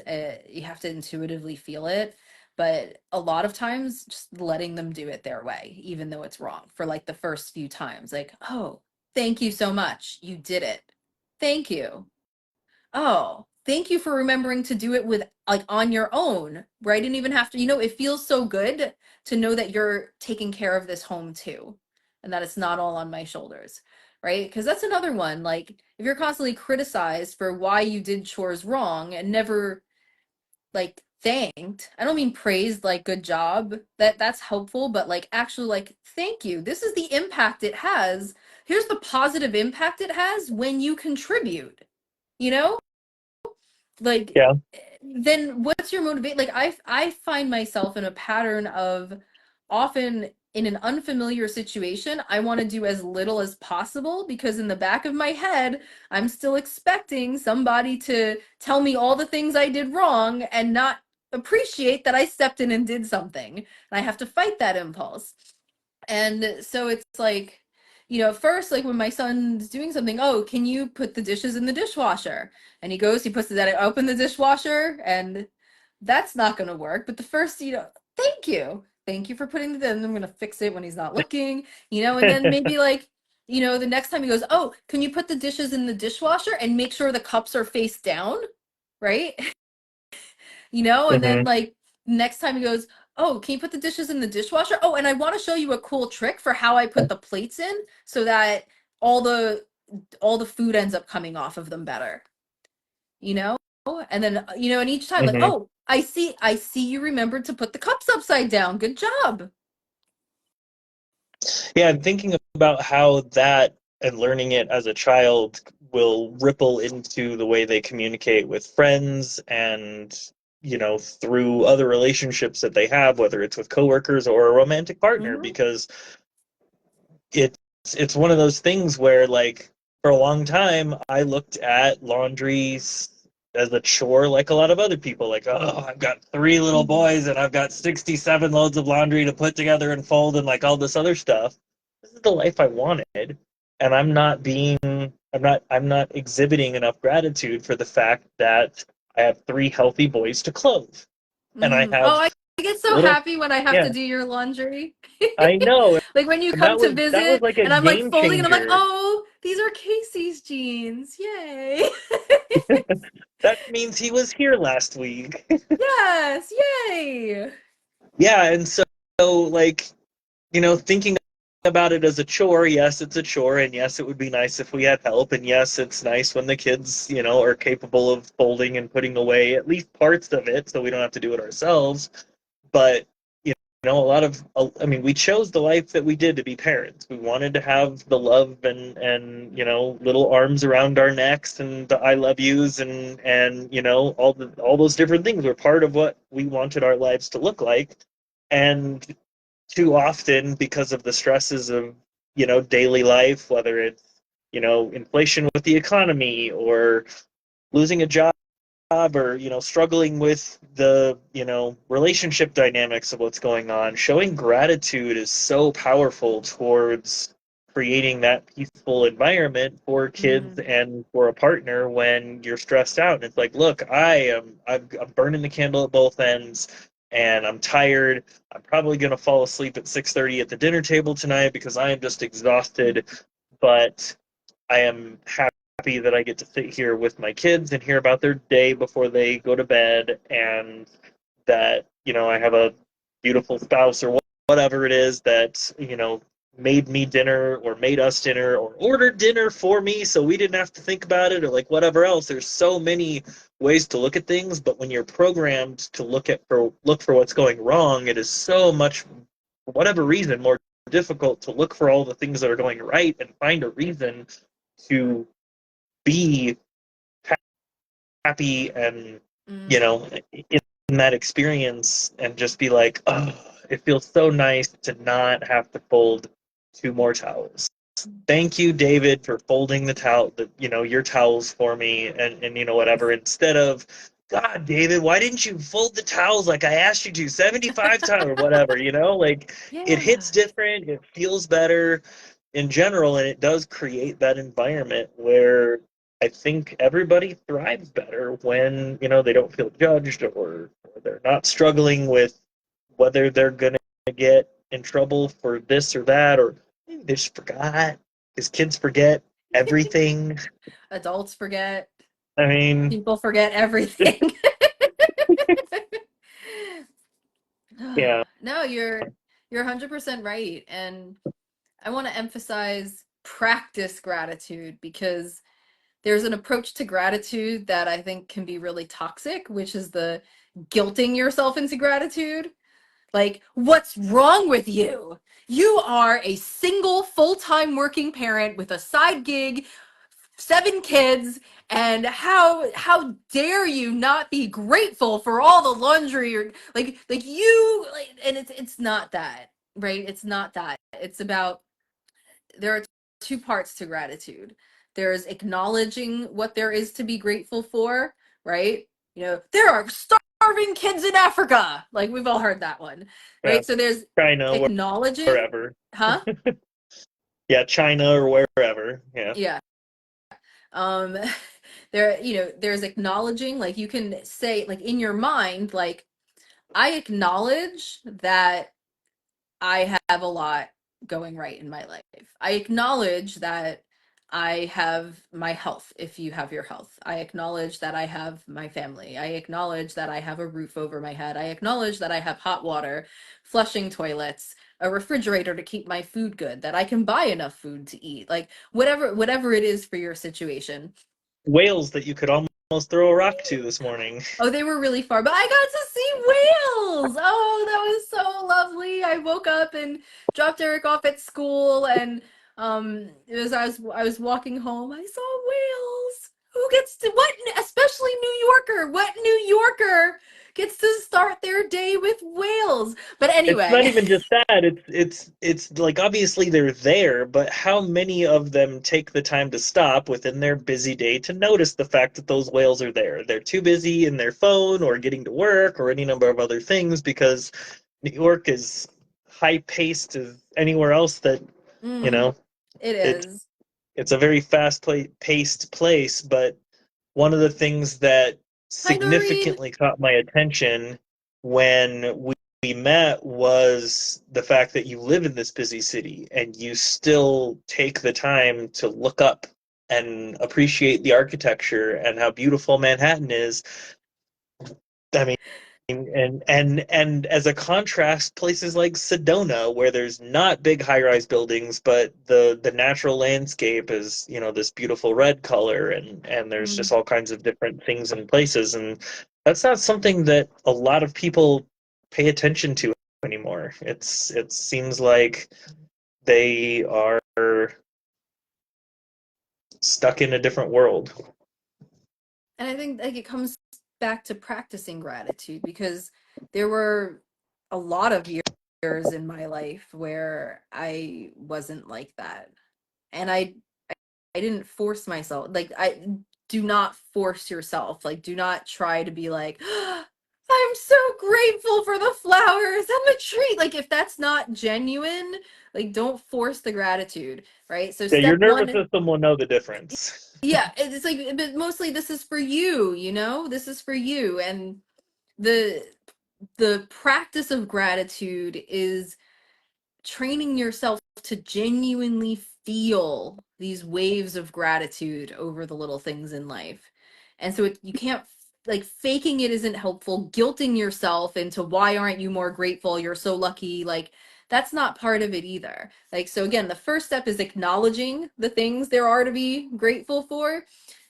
S1: You have to intuitively feel it. But a lot of times, just letting them do it their way, even though it's wrong, for like the first few times. Like, oh, thank you so much. You did it. Thank you. Oh, thank you for remembering to do it with like on your own, where I didn't even have to, it feels so good to know that you're taking care of this home too, and that it's not all on my shoulders, right? Because that's another one. Like, if you're constantly criticized for why you did chores wrong and never like thanked, I don't mean praised, like good job, that's helpful, but like actually like thank you. This is the impact it has. Here's the positive impact it has when you contribute, you know? Like,
S2: Yeah.
S1: then what's your motivate? Like, I find myself in a pattern of, often in an unfamiliar situation, I want to do as little as possible, because in the back of my head I'm still expecting somebody to tell me all the things I did wrong and not appreciate that I stepped in and did something, and I have to fight that impulse. And so it's like, at first, like when my son's doing something, oh, can you put the dishes in the dishwasher? And he goes, he puts it, I open the dishwasher, and that's not going to work. But the first, thank you. Thank you for putting it in. I'm going to fix it when he's not looking, and then maybe like, the next time he goes, oh, can you put the dishes in the dishwasher and make sure the cups are face down? Right. And then
S2: Hmm.
S1: like next time he goes, oh, can you put the dishes in the dishwasher? Oh, and I want to show you a cool trick for how I put the plates in so that all the food ends up coming off of them better. you know and then and each time, like,
S2: Hmm.
S1: oh, I see you remembered to put the cups upside down, good job.
S2: Yeah, I'm thinking about how that and learning it as a child will ripple into the way they communicate with friends and, through other relationships that they have, whether it's with coworkers or a romantic partner,
S1: Mm-hmm.
S2: because it's it's one of those things where, like, for a long time I looked at laundry as a chore, like a lot of other people. Like, oh, I've got 3 little boys and I've got 67 loads of laundry to put together and fold and like all this other stuff. This is the life I wanted, and I'm not exhibiting enough gratitude for the fact that I have 3 healthy boys to clothe, and I
S1: Oh,
S2: have
S1: I get so
S2: little.
S1: happy when I have
S2: Yeah,
S1: to do your laundry.
S2: I know.
S1: Like when you
S2: And
S1: come
S2: that
S1: to
S2: was
S1: visit
S2: like a
S1: and I'm like
S2: game
S1: folding and I'm like,
S2: changer.
S1: oh, these are Casey's jeans. Yay.
S2: That means he was here last week.
S1: Yes, yay.
S2: Yeah, and so like, thinking about it as a chore, yes, it's a chore, and yes, it would be nice if we had help, and yes, it's nice when the kids, are capable of folding and putting away at least parts of it so we don't have to do it ourselves. But a lot of, I mean, we chose the life that we did to be parents. We wanted to have the love and little arms around our necks and the I love yous and all those different things were part of what we wanted our lives to look like. And too often, because of the stresses of daily life, whether it's inflation with the economy or losing a job, or struggling with the relationship dynamics of what's going on, showing gratitude is so powerful towards creating that peaceful environment for kids
S1: Mm,
S2: and for a partner when you're stressed out. And it's like, look, I'm burning the candle at both ends, and I'm tired. I'm probably going to fall asleep at 6:30 at the dinner table tonight because I am just exhausted, but I am happy that I get to sit here with my kids and hear about their day before they go to bed, and that, I have a beautiful spouse or whatever it is that, made me dinner or made us dinner or ordered dinner for me so we didn't have to think about it, or like whatever else. There's so many ways to look at things, but when you're programmed to look for what's going wrong, it is so much, for whatever reason, more difficult to look for all the things that are going right and find a reason to be happy and you
S1: mm,
S2: know in that experience, and just be like, oh, it feels so nice to not have to fold 2 more towels. Thank you, David, for folding your towels for me, and whatever, instead of, God, David, why didn't you fold the towels like I asked you to 75 times or whatever, like, it hits
S1: yeah.
S2: different, it feels better. in general, and it does create that environment where I think everybody thrives better when, they don't feel judged, or they're not struggling with whether they're going to get in trouble for this or that, or maybe they just forgot, because kids forget everything.
S1: Adults forget.
S2: I mean,
S1: People forget everything.
S2: yeah.
S1: No, you're 100% right. And I want to emphasize practice gratitude, because there's an approach to gratitude that I think can be really toxic, which is the guilting yourself into gratitude. Like, what's wrong with you? You are a single full-time working parent with a side gig, 7 kids, and how dare you not be grateful for all the laundry, or like you like, and it's not that, right? It's not that. It's about, there are 2 parts to gratitude. There's acknowledging what there is to be grateful for, right? There are starving kids in Africa. Like, we've all heard that one,
S2: Yeah,
S1: right? So there's
S2: China,
S1: acknowledging,
S2: wherever.
S1: huh?
S2: Yeah, China or wherever. Yeah.
S1: Yeah. Um there's acknowledging, like, you can say, like, in your mind, like, I acknowledge that I have a lot going right in my life. I acknowledge that I have my health, if you have your health. I acknowledge that I have my family. I acknowledge that I have a roof over my head. I acknowledge that I have hot water, flushing toilets, a refrigerator to keep my food good, that I can buy enough food to eat. Like, whatever it is for your situation.
S2: Whales that you could almost throw a rock to this morning.
S1: Oh, they were really far, but I got to see whales. Oh, that was so lovely. I woke up and dropped Eric off at school, and it was I was walking home. I saw whales. Who gets to what? Especially New Yorker. What New Yorker gets to start their day with whales? But
S2: It's not
S1: anyway,
S2: even just that. It's like, obviously they're there, but how many of them take the time to stop within their busy day to notice the fact that those whales are there? They're too busy in their phone or getting to work or any number of other things, because New York is high paced as anywhere else that, you
S1: mm,
S2: know,
S1: it
S2: it
S1: is.
S2: it's a very paced place. But one of the things that
S1: Hi, Noreen.
S2: significantly caught my attention when we met was the fact that you live in this busy city and you still take the time to look up and appreciate the architecture and how beautiful Manhattan is. I mean, and as a contrast, places like Sedona, where there's not big high-rise buildings, but the natural landscape is, this beautiful red color, and there's
S1: Mm.
S2: just all kinds of different things and places, and that's not something that a lot of people pay attention to anymore. It seems like they are stuck in a different world.
S1: And I think, like, it comes back to practicing gratitude, because there were a lot of years in my life where I wasn't like that. And I didn't force myself. Like, I do not force yourself. Like, do not try to be like, I'm so grateful for the flowers and the tree. Like, if that's not genuine, like, don't force the gratitude, right? So
S2: Yeah, your
S1: step
S2: nervous
S1: one,
S2: system will know the difference.
S1: yeah, it's like, but mostly this is for you, this is for you. And the the practice of gratitude is training yourself to genuinely feel these waves of gratitude over the little things in life. And so you can't, like, faking it isn't helpful. Guilting yourself into, why aren't you more grateful? You're so lucky. Like, that's not part of it either. Like, so again, the first step is acknowledging the things there are to be grateful for.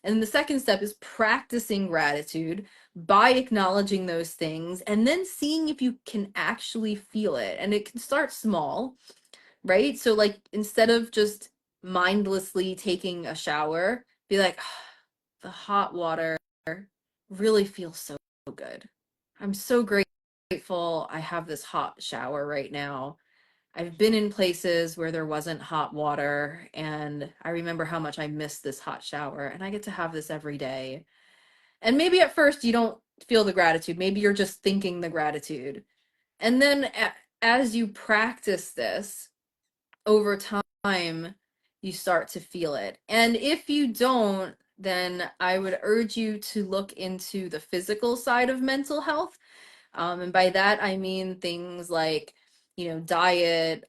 S1: And the second step is practicing gratitude by acknowledging those things, and then seeing if you can actually feel it. And it can start small, right? So, like, instead of just mindlessly taking a shower, be like, the hot water really feels so good. I'm so grateful I have this hot shower right now. I've been in places where there wasn't hot water, and I remember how much I missed this hot shower, and I get to have this every day. And maybe at first you don't feel the gratitude. Maybe you're just thinking the gratitude. And then as you practice this over time, you start to feel it. And if you don't, then I would urge you to look into the physical side of mental health. And by that, I mean things like, diet,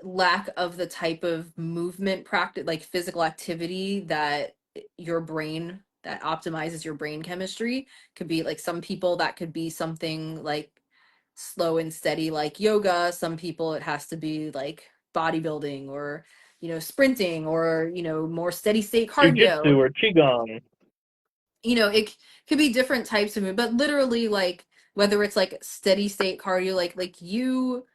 S1: lack of the type of movement practice, like physical activity that that optimizes your brain chemistry. Could be like some people that could be something like slow and steady, like yoga. Some people it has to be like bodybuilding or, sprinting or, more steady state
S2: Jiu-jitsu
S1: cardio.
S2: or qigong.
S1: It could be different types of movement, but literally like whether it's like steady state cardio, like you,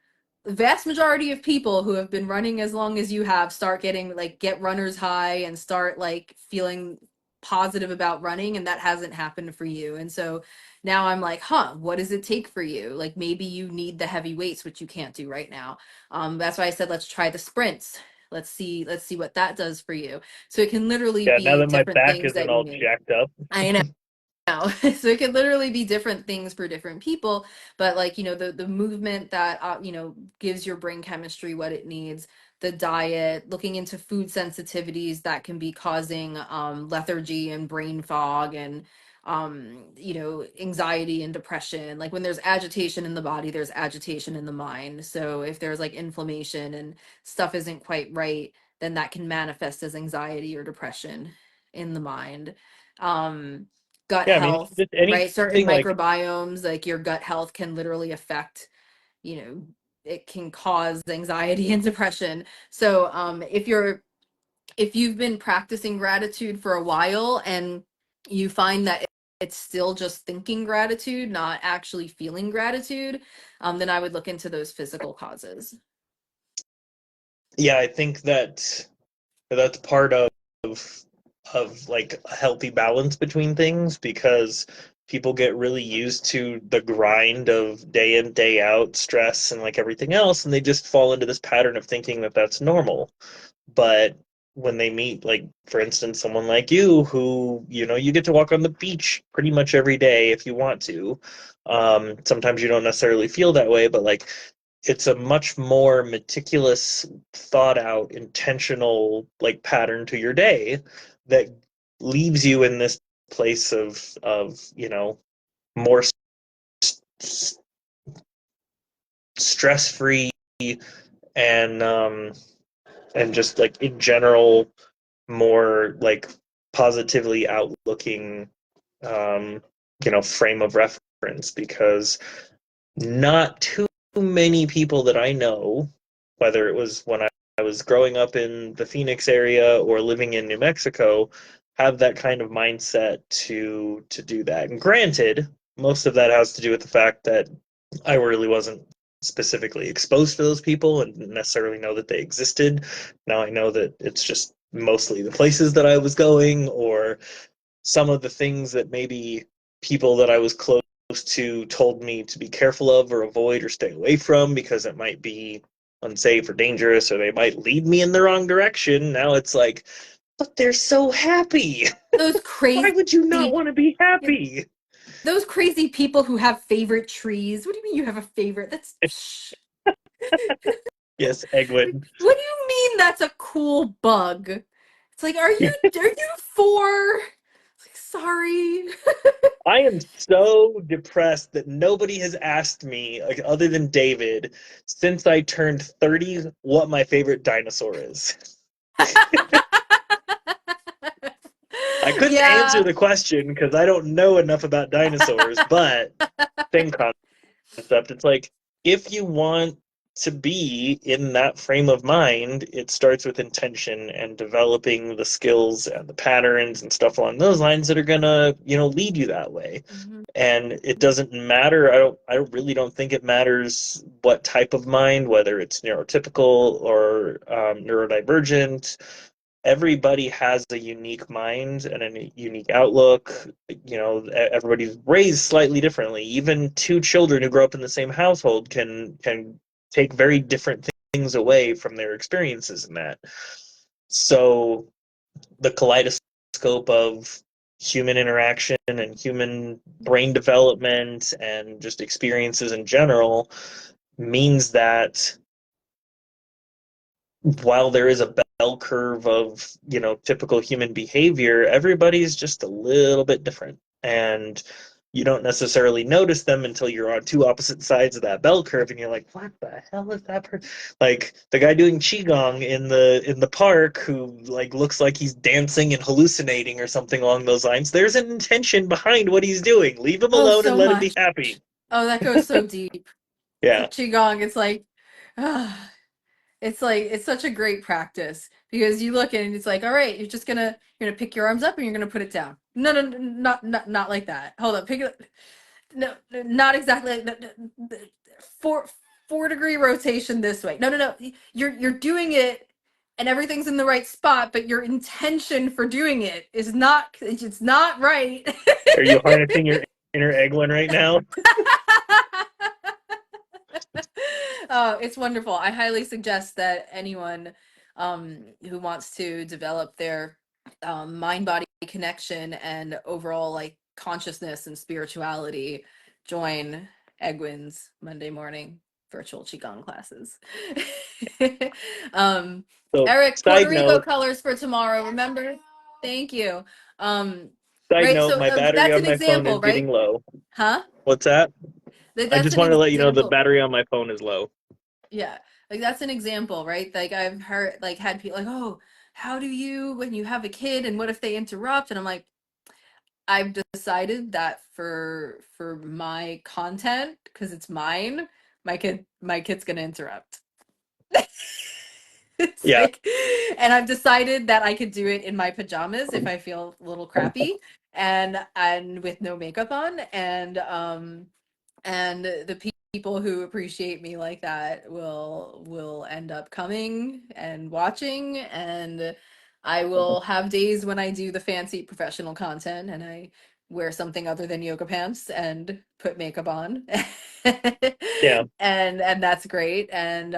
S1: the vast majority of people who have been running as long as you have start getting like get runner's high and start like feeling positive about running, and that hasn't happened for you. And so now I'm like, what does it take for you? Like maybe you need the heavy weights, which you can't do right now. That's why I said let's try the sprints. Let's see what that does for you. So it can literally
S2: Yeah, now
S1: be
S2: that my
S1: different
S2: back
S1: things
S2: isn't
S1: that you
S2: all
S1: need.
S2: jacked up.
S1: I know. So it could literally be different things for different people, but like, the movement that, gives your brain chemistry what it needs, the diet, looking into food sensitivities that can be causing lethargy and brain fog and, anxiety and depression. Like when there's agitation in the body, there's agitation in the mind. So if there's like inflammation and stuff isn't quite right, then that can manifest as anxiety or depression in the mind. Um, Gut
S2: Yeah, I mean,
S1: health,
S2: just
S1: right? Certain
S2: anything like,
S1: microbiomes, like your gut health can literally affect, you know, it can cause anxiety and depression. So if you've been practicing gratitude for a while and you find that it's still just thinking gratitude, not actually feeling gratitude, then I would look into those physical causes.
S2: yeah, I think that's part of like a healthy balance between things, because people get really used to the grind of day in day out stress and like everything else, and they just fall into this pattern of thinking that that's normal. But when they meet, like, for instance, someone like you who, you get to walk on the beach pretty much every day if you want to. Sometimes you don't necessarily feel that way, but like it's a much more meticulous, thought out, intentional like pattern to your day that leaves you in this place of more stress free and and just like in general more like positively outlooking frame of reference, because not too many people that I know, whether it was when I was growing up in the Phoenix area or living in New Mexico, have that kind of mindset to do that. And granted, most of that has to do with the fact that I really wasn't specifically exposed to those people and didn't necessarily know that they existed. Now I know that it's just mostly the places that I was going, or some of the things that maybe people that I was close to told me to be careful of or avoid or stay away from because it might be unsafe or dangerous, or they might lead me in the wrong direction. Now it's like, but they're so happy.
S1: Those
S2: Why
S1: crazy
S2: would you not want to be happy?
S1: those crazy people who have favorite trees. What do you mean you have a favorite? That's
S2: Yes, Egwin.
S1: what do you mean that's a cool bug? It's like, are you four? It's like, sorry.
S2: I am so depressed that nobody has asked me, like other than David, since I turned 30, what my favorite dinosaur is. I couldn't answer
S1: Yeah.
S2: the question because I don't know enough about dinosaurs, but same concept. It's like, if you want to be in that frame of mind, it starts with intention and developing the skills and the patterns and stuff along those lines that are gonna, lead you that way.
S1: Mhm.
S2: And it doesn't matter. I really don't think it matters what type of mind, whether it's neurotypical or neurodivergent. Everybody has a unique mind and a unique outlook. Everybody's raised slightly differently. Even two children who grow up in the same household can take very different things away from their experiences in that. So the kaleidoscope of human interaction and human brain development and just experiences in general means that while there is a bell curve of, typical human behavior, everybody's just a little bit different. And you don't necessarily notice them until you're on two opposite sides of that bell curve and you're like, what the hell is that person? Like the guy doing qigong in the park who like looks like he's dancing and hallucinating or something along those lines. There's an intention behind what he's doing. Leave him alone and
S1: so
S2: let him be
S1: much.
S2: happy.
S1: Oh, that goes so deep.
S2: Yeah.
S1: Qigong, it's like, it's such a great practice because you look and it's like, all right, you're gonna pick your arms up and you're gonna put it down. No, not like that. Hold up, pick it. No, not exactly. No, 4 degree rotation this way. No. You're doing it, and everything's in the right spot, but your intention for doing it is not. It's not right.
S2: Are you harnessing your inner Eglin right now?
S1: It's wonderful. I highly suggest that anyone who wants to develop their mind-body connection and overall like consciousness and spirituality join Egwin's Monday morning virtual Qigong classes. um,
S2: So,
S1: Eric, Puerto
S2: side
S1: Rico
S2: note,
S1: colors for tomorrow, remember? Thank you.
S2: side
S1: Right,
S2: note,
S1: so
S2: my battery
S1: that's
S2: on
S1: an
S2: my phone is
S1: example, right?
S2: getting low.
S1: Huh?
S2: What's that? I
S1: That's
S2: just
S1: an
S2: wanted to let you know the
S1: example.
S2: battery on my phone is low.
S1: Yeah, like that's an example, right? Like I've heard, like had people like, oh, how do you when you have a kid and what if they interrupt? And I'm like, I've decided that for my content, because it's mine, my kid's gonna interrupt. It's
S2: Yeah.
S1: like, and I've decided that I could do it in my pajamas if I feel a little crappy and with no makeup on, and the people who appreciate me like that will end up coming and watching, and I will have days when I do the fancy professional content and I wear something other than yoga pants and put makeup on.
S2: Yeah.
S1: And that's great, and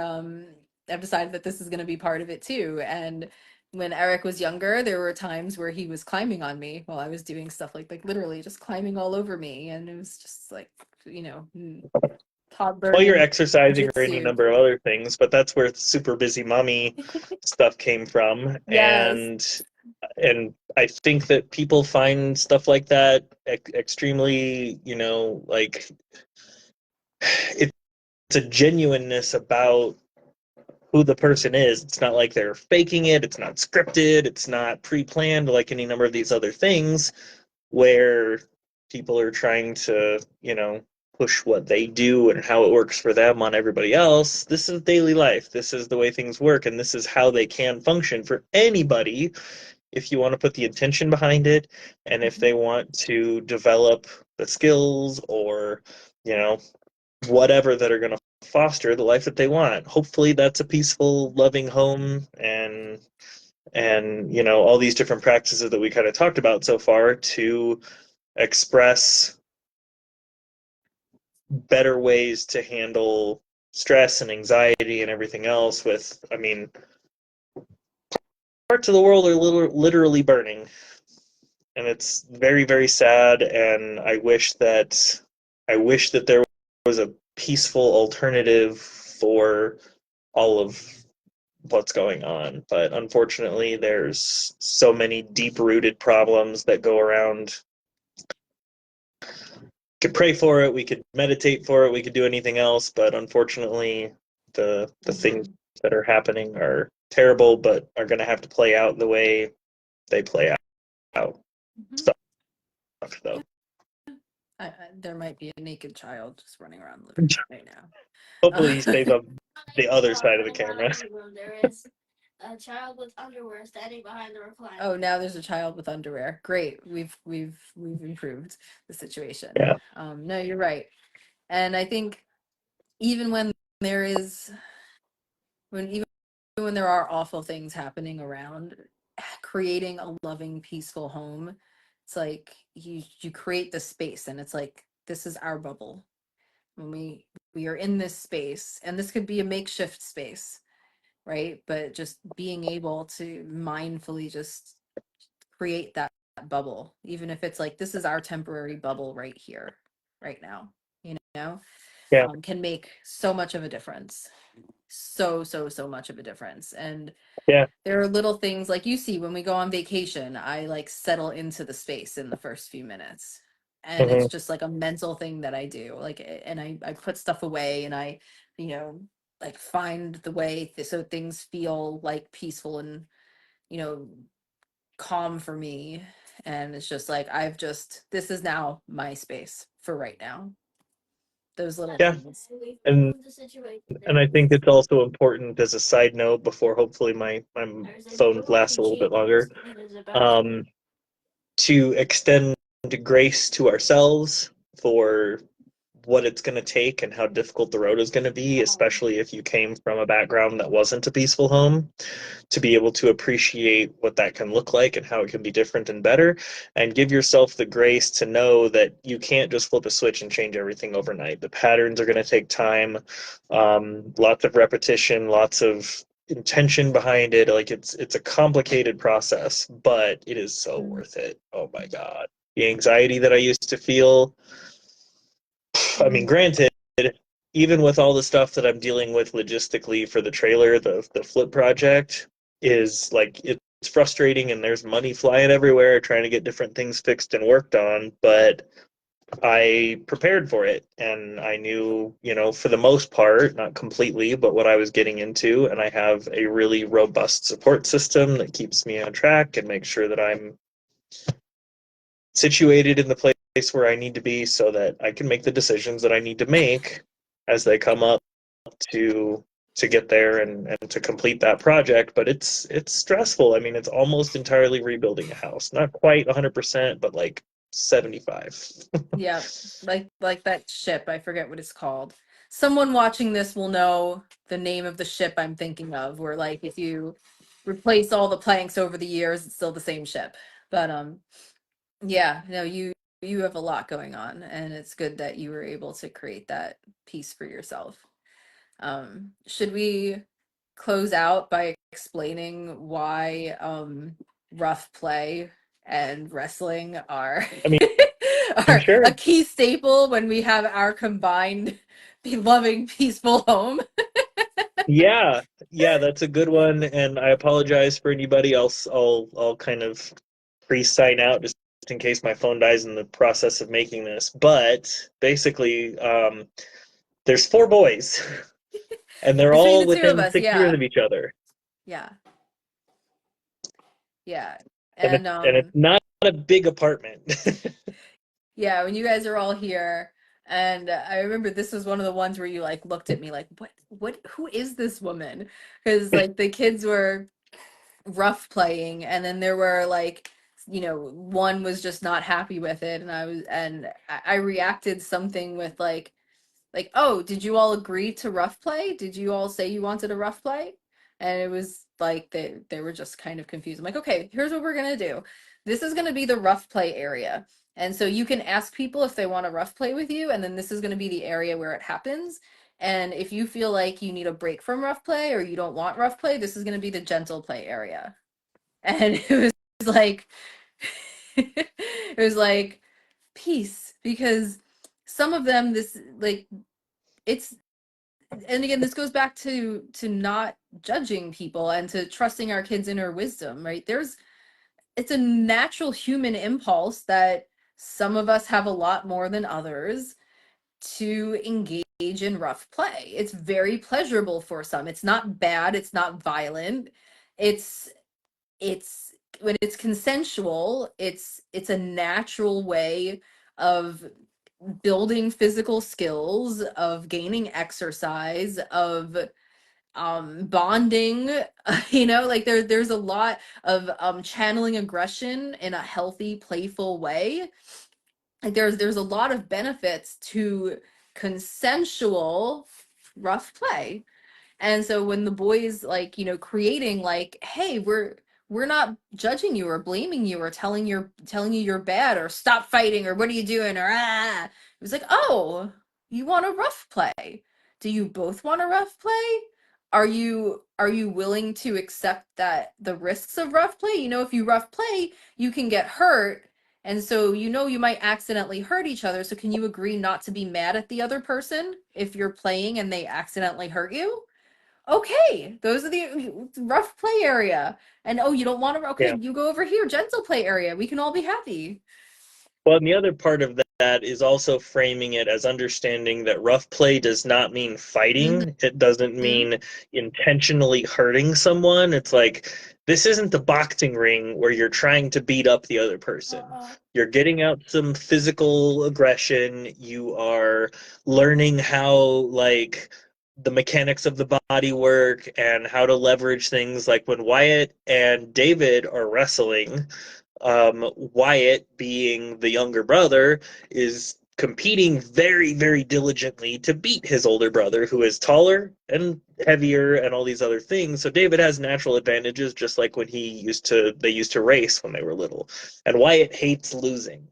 S1: I've decided that this is going to be part of it too. And when Eric was younger, there were times where he was climbing on me while I was doing stuff like literally just climbing all over me, and it was just like, toddler
S2: Well, you're exercising or any
S1: ninjutsu.
S2: number of other things, but that's where super busy mommy stuff came from.
S1: Yes.
S2: And I think that people find stuff like that extremely, like it's a genuineness about who the person is. It's not like they're faking it. It's not scripted. It's not pre-planned like any number of these other things where people are trying to, push what they do and how it works for them on everybody else. This is daily life. This is the way things work, and this is how they can function for anybody if you want to put the intention behind it and if they want to develop the skills or, whatever that are going to foster the life that they want. Hopefully that's a peaceful, loving home and all these different practices that we kind of talked about so far to express better ways to handle stress and anxiety and everything else with, I mean, parts of the world are literally burning, and it's very, very sad, and I wish that there was a peaceful alternative for all of what's going on, but unfortunately there's so many deep-rooted problems that go around. Could pray for it, we could meditate for it, we could do anything else, but unfortunately the things that are happening are terrible, but are going to have to play out the way they play out. Stuff though.
S1: There might be a naked child just running around the living room right now.
S2: Hopefully he stays on the other side of the camera.
S3: There is a child with underwear standing behind the recliner.
S1: Oh, now there's a child with underwear. Great. We've improved the situation.
S2: Yeah.
S1: No, you're right. And I think even when there is even when there are awful things happening around, creating a loving, peaceful home, it's like you create the space, and it's like this is our bubble. When we are in this space, and this could be a makeshift space, right? But just being able to mindfully just create that bubble, even if it's like this is our temporary bubble right here, right now,
S2: Yeah.
S1: can make so much of a difference. so much of a difference. And
S2: Yeah.
S1: there are little things like you see when we go on vacation, I like settle into the space in the first few minutes. And it's
S2: Hmm.
S1: just like a mental thing that I do. Like, and I put stuff away and I, you know, like find the way so things feel like peaceful and, you know, calm for me. And it's just like, this is now my space for right now. Those little
S2: Yeah.
S1: things.
S2: And
S3: The situation
S2: and I
S3: there.
S2: think it's also important as a side note before hopefully my phone lasts a little bit longer, um, to extend grace to ourselves for what it's going to take and how difficult the road is going to be, especially if you came from a background that wasn't a peaceful home, to be able to appreciate what that can look like and how it can be different and better, and give yourself the grace to know that you can't just flip a switch and change everything overnight. The patterns are going to take time, lots of repetition, lots of intention behind it. Like it's a complicated process, but it is so worth it. Oh my God. The anxiety that I used to feel, I mean, granted, even with all the stuff that I'm dealing with logistically for the trailer, the flip project is like it's frustrating and there's money flying everywhere trying to get different things fixed and worked on, but I prepared for it and I knew, for the most part, not completely, but what I was getting into, and I have a really robust support system that keeps me on track and makes sure that I'm situated in the place where I need to be so that I can make the decisions that I need to make as they come up to get there and to complete that project. But it's stressful. I mean, it's almost entirely rebuilding a house. Not quite 100%, but like 75.
S1: Yeah, like that ship, I forget what it's called. Someone watching this will know the name of the ship I'm thinking of, where like if you replace all the planks over the years, it's still the same ship. But yeah, no, you have a lot going on, and it's good that you were able to create that piece for yourself. Should we close out by explaining why rough play and wrestling are
S2: I mean,
S1: are
S2: sure.
S1: a key staple when we have our combined loving peaceful home?
S2: Yeah, yeah, that's a good one. And I apologize for anybody else. I'll kind of pre-sign out just in case my phone dies in the process of making this. But basically, there's four boys, and they're
S1: Between
S2: all
S1: the two of
S2: within
S1: us,
S2: 6 years
S1: yeah.
S2: of each other.
S1: Yeah. Yeah.
S2: And
S1: And
S2: it's not a big apartment.
S1: yeah, when you guys are all here, and I remember this was one of the ones where you like looked at me like, who is this woman? Because like the kids were rough playing, and then there were like, one was just not happy with it, and I reacted something with like, oh, did you all agree to rough play? Did you all say you wanted a rough play? And it was like they were just kind of confused. I'm like, okay, here's what we're gonna do. This is gonna be the rough play area. And so you can ask people if they want to rough play with you, and then this is gonna be the area where it happens. And if you feel like you need a break from rough play or you don't want rough play, this is gonna be the gentle play area. And it was like it was like peace, because some of them, this like it's, and again, this goes back to not judging people and to trusting our kids' inner wisdom, right? It's a natural human impulse that some of us have a lot more than others to engage in rough play. It's very pleasurable for some. It's not bad, it's not violent. It's when it's consensual, it's a natural way of building physical skills, of gaining exercise, of bonding. Like there's a lot of channeling aggression in a healthy, playful way. Like there's a lot of benefits to consensual rough play. And so when the boys like, creating like, hey, we're not judging you or blaming you or telling you you're bad or stop fighting or what are you doing or it was like, oh, you want a rough play? Do you both want a rough play? Are you willing to accept that the risks of rough play? If you rough play, you can get hurt. And so you might accidentally hurt each other. So can you agree not to be mad at the other person if you're playing and they accidentally hurt you? Okay, those are the rough play area. And oh, you don't want to, okay,
S2: Yeah.
S1: you go over here, gentle play area. We can all be happy.
S2: Well, and the other part of that is also framing it as understanding that rough play does not mean fighting. It doesn't
S1: Mhm.
S2: mean intentionally hurting someone. It's like, this isn't the boxing ring where you're trying to beat up the other person. You're getting out some physical aggression. You are learning how, like, the mechanics of the body work and how to leverage things. Like when Wyatt and David are wrestling, Wyatt, being the younger brother, is competing very, very diligently to beat his older brother, who is taller and heavier and all these other things. So David has natural advantages, just like when they used to race when they were little. And Wyatt hates losing.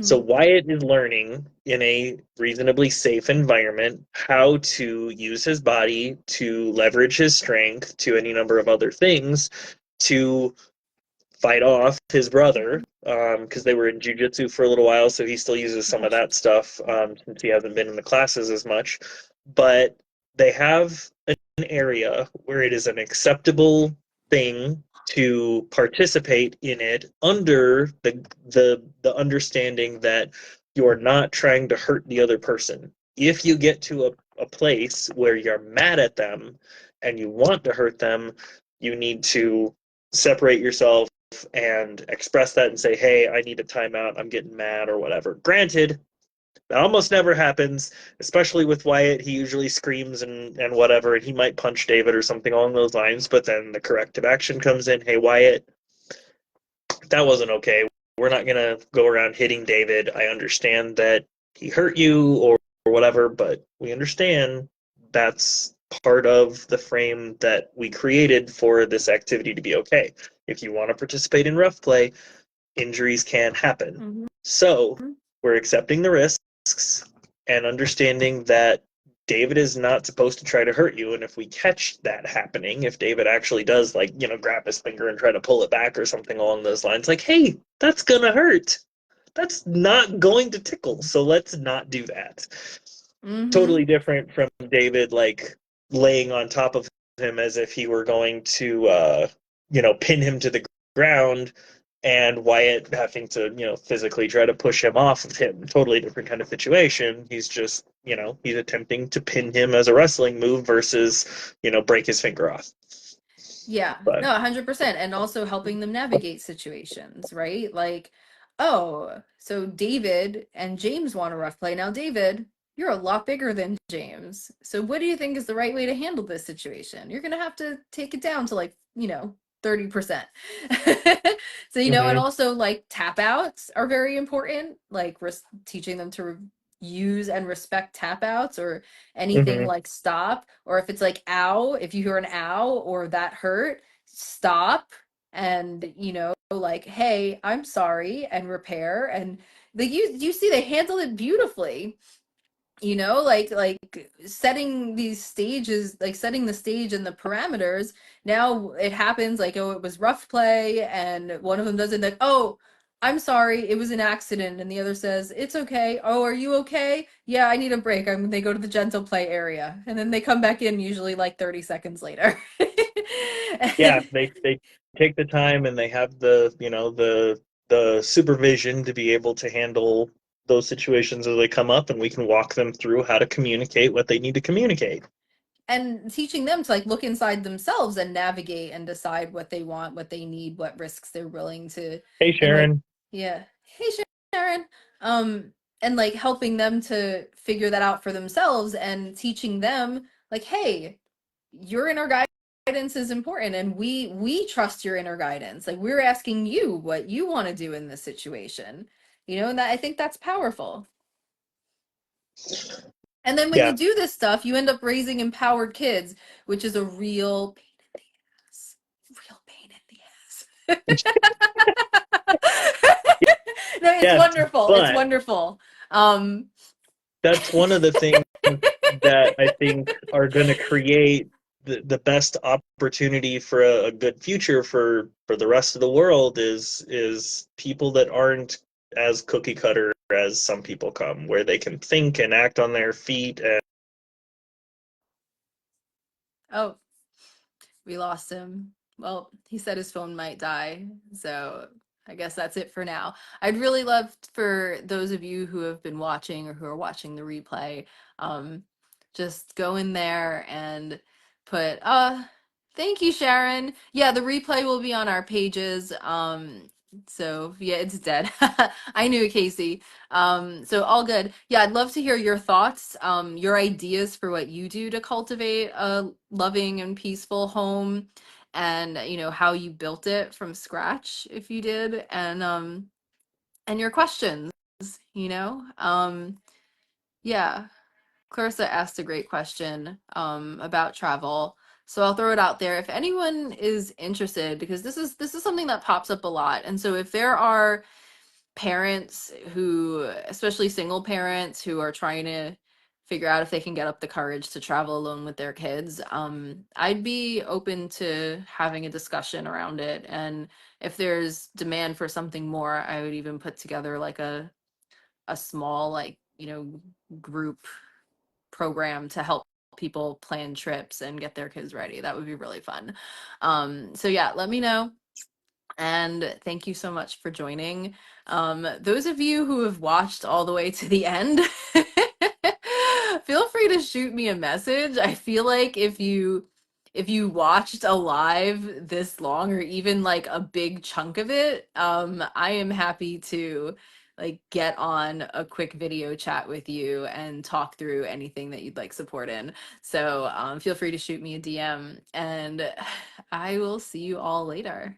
S2: So
S1: Mhm.
S2: Wyatt is learning in a reasonably safe environment how to use his body to leverage his strength to any number of other things to fight off his brother, because they were in jujitsu for a little while, so he still uses some of that stuff, since he hasn't been in the classes as much. But they have an area where it is an acceptable thing to participate in it under the understanding that you're not trying to hurt the other person. If you get to a place where you're mad at them and you want to hurt them, you need to separate yourself and express that and say, hey, I need a timeout, I'm getting mad or whatever. Granted, that almost never happens, especially with Wyatt. He usually screams and whatever, and he might punch David or something along those lines, but then the corrective action comes in. Hey, Wyatt, that wasn't okay. We're not going to go around hitting David. I understand that he hurt you or whatever, but we understand that's part of the frame that we created for this activity to be okay. If you want to participate in rough play, injuries can happen.
S1: Mhm.
S2: So we're accepting the risks and understanding that David is not supposed to try to hurt you. And if we catch that happening, if David actually does, like, grab his finger and try to pull it back or something along those lines, like, hey, that's gonna hurt. That's not going to tickle. So let's not do that. Totally
S1: Mhm.
S2: different from David, like, laying on top of him as if he were going to, pin him to the ground, and Wyatt having to, physically try to push him off of him. Totally different kind of situation. He's just, he's attempting to pin him as a wrestling move versus, break his finger off.
S1: Yeah,
S2: But
S1: no, 100%. And also helping them navigate situations, right? Like, oh, so David and James want a rough play. Now, David, you're a lot bigger than James. So what do you think is the right way to handle this situation? You're gonna have to take it down to, like, 30%. So, and
S2: mm-hmm,
S1: also like tap outs are very important, like teaching them to use and respect tap outs, or anything
S2: mm-hmm.
S1: like stop, or if it's like ow, if you hear an ow or that hurt, stop, and like, hey, I'm sorry, and repair. And like, you see they handle it beautifully, like setting these stages, like setting the stage and the parameters. Now it happens like, oh, it was rough play, and one of them does it like, oh, I'm sorry, it was an accident, and the other says, it's okay. Oh, are you okay? Yeah, I need a break. They go to the gentle play area, and then they come back in usually like 30 seconds later.
S2: Yeah, they take the time and they have the supervision to be able to handle those situations as they come up, and we can walk them through how to communicate what they need to communicate.
S1: And teaching them to like look inside themselves and navigate and decide what they want, what they need, what risks they're willing to.
S2: Hey,
S1: And like,
S2: Sharon.
S1: yeah, hey, Sharon. And like helping them to figure that out for themselves, and teaching them like, hey, your inner guidance is important, and we trust your inner guidance. Like, we're asking you what you want to do in this situation. And that, I think that's powerful. And then when
S2: Yeah.
S1: you do this stuff, you end up raising empowered kids, which is a real pain in the ass. Real pain in the ass. No, it's
S2: Yes,
S1: wonderful. It's
S2: but
S1: wonderful. Um,
S2: that's one of the things that I think are going to create the best opportunity for a good future for the rest of the world is people that aren't as cookie cutter as some people come, where they can think and act on their feet. And
S1: oh, We lost him. Well, he said his phone might die, so I guess that's it for now. I'd really love for those of you who have been watching or who are watching the replay, um, just go in there and put thank you, Sharon. Yeah, the replay will be on our pages. So yeah, it's dead. I knew it, Casey. So all good. Yeah, I'd love to hear your thoughts, your ideas for what you do to cultivate a loving and peaceful home, and how you built it from scratch if you did, and your questions, you know. Yeah. Clarissa asked a great question about travel. So I'll throw it out there. If anyone is interested, because this is something that pops up a lot. And so if there are parents who, especially single parents, who are trying to figure out if they can get up the courage to travel alone with their kids, I'd be open to having a discussion around it. And if there's demand for something more, I would even put together like a small, like, group program to help people plan trips and get their kids ready. That would be really fun. So yeah, let me know. And thank you so much for joining. Those of you who have watched all the way to the end, feel free to shoot me a message. I feel like if you watched a live this long, or even like a big chunk of it, I am happy to like get on a quick video chat with you and talk through anything that you'd like support in. So feel free to shoot me a DM, and I will see you all later.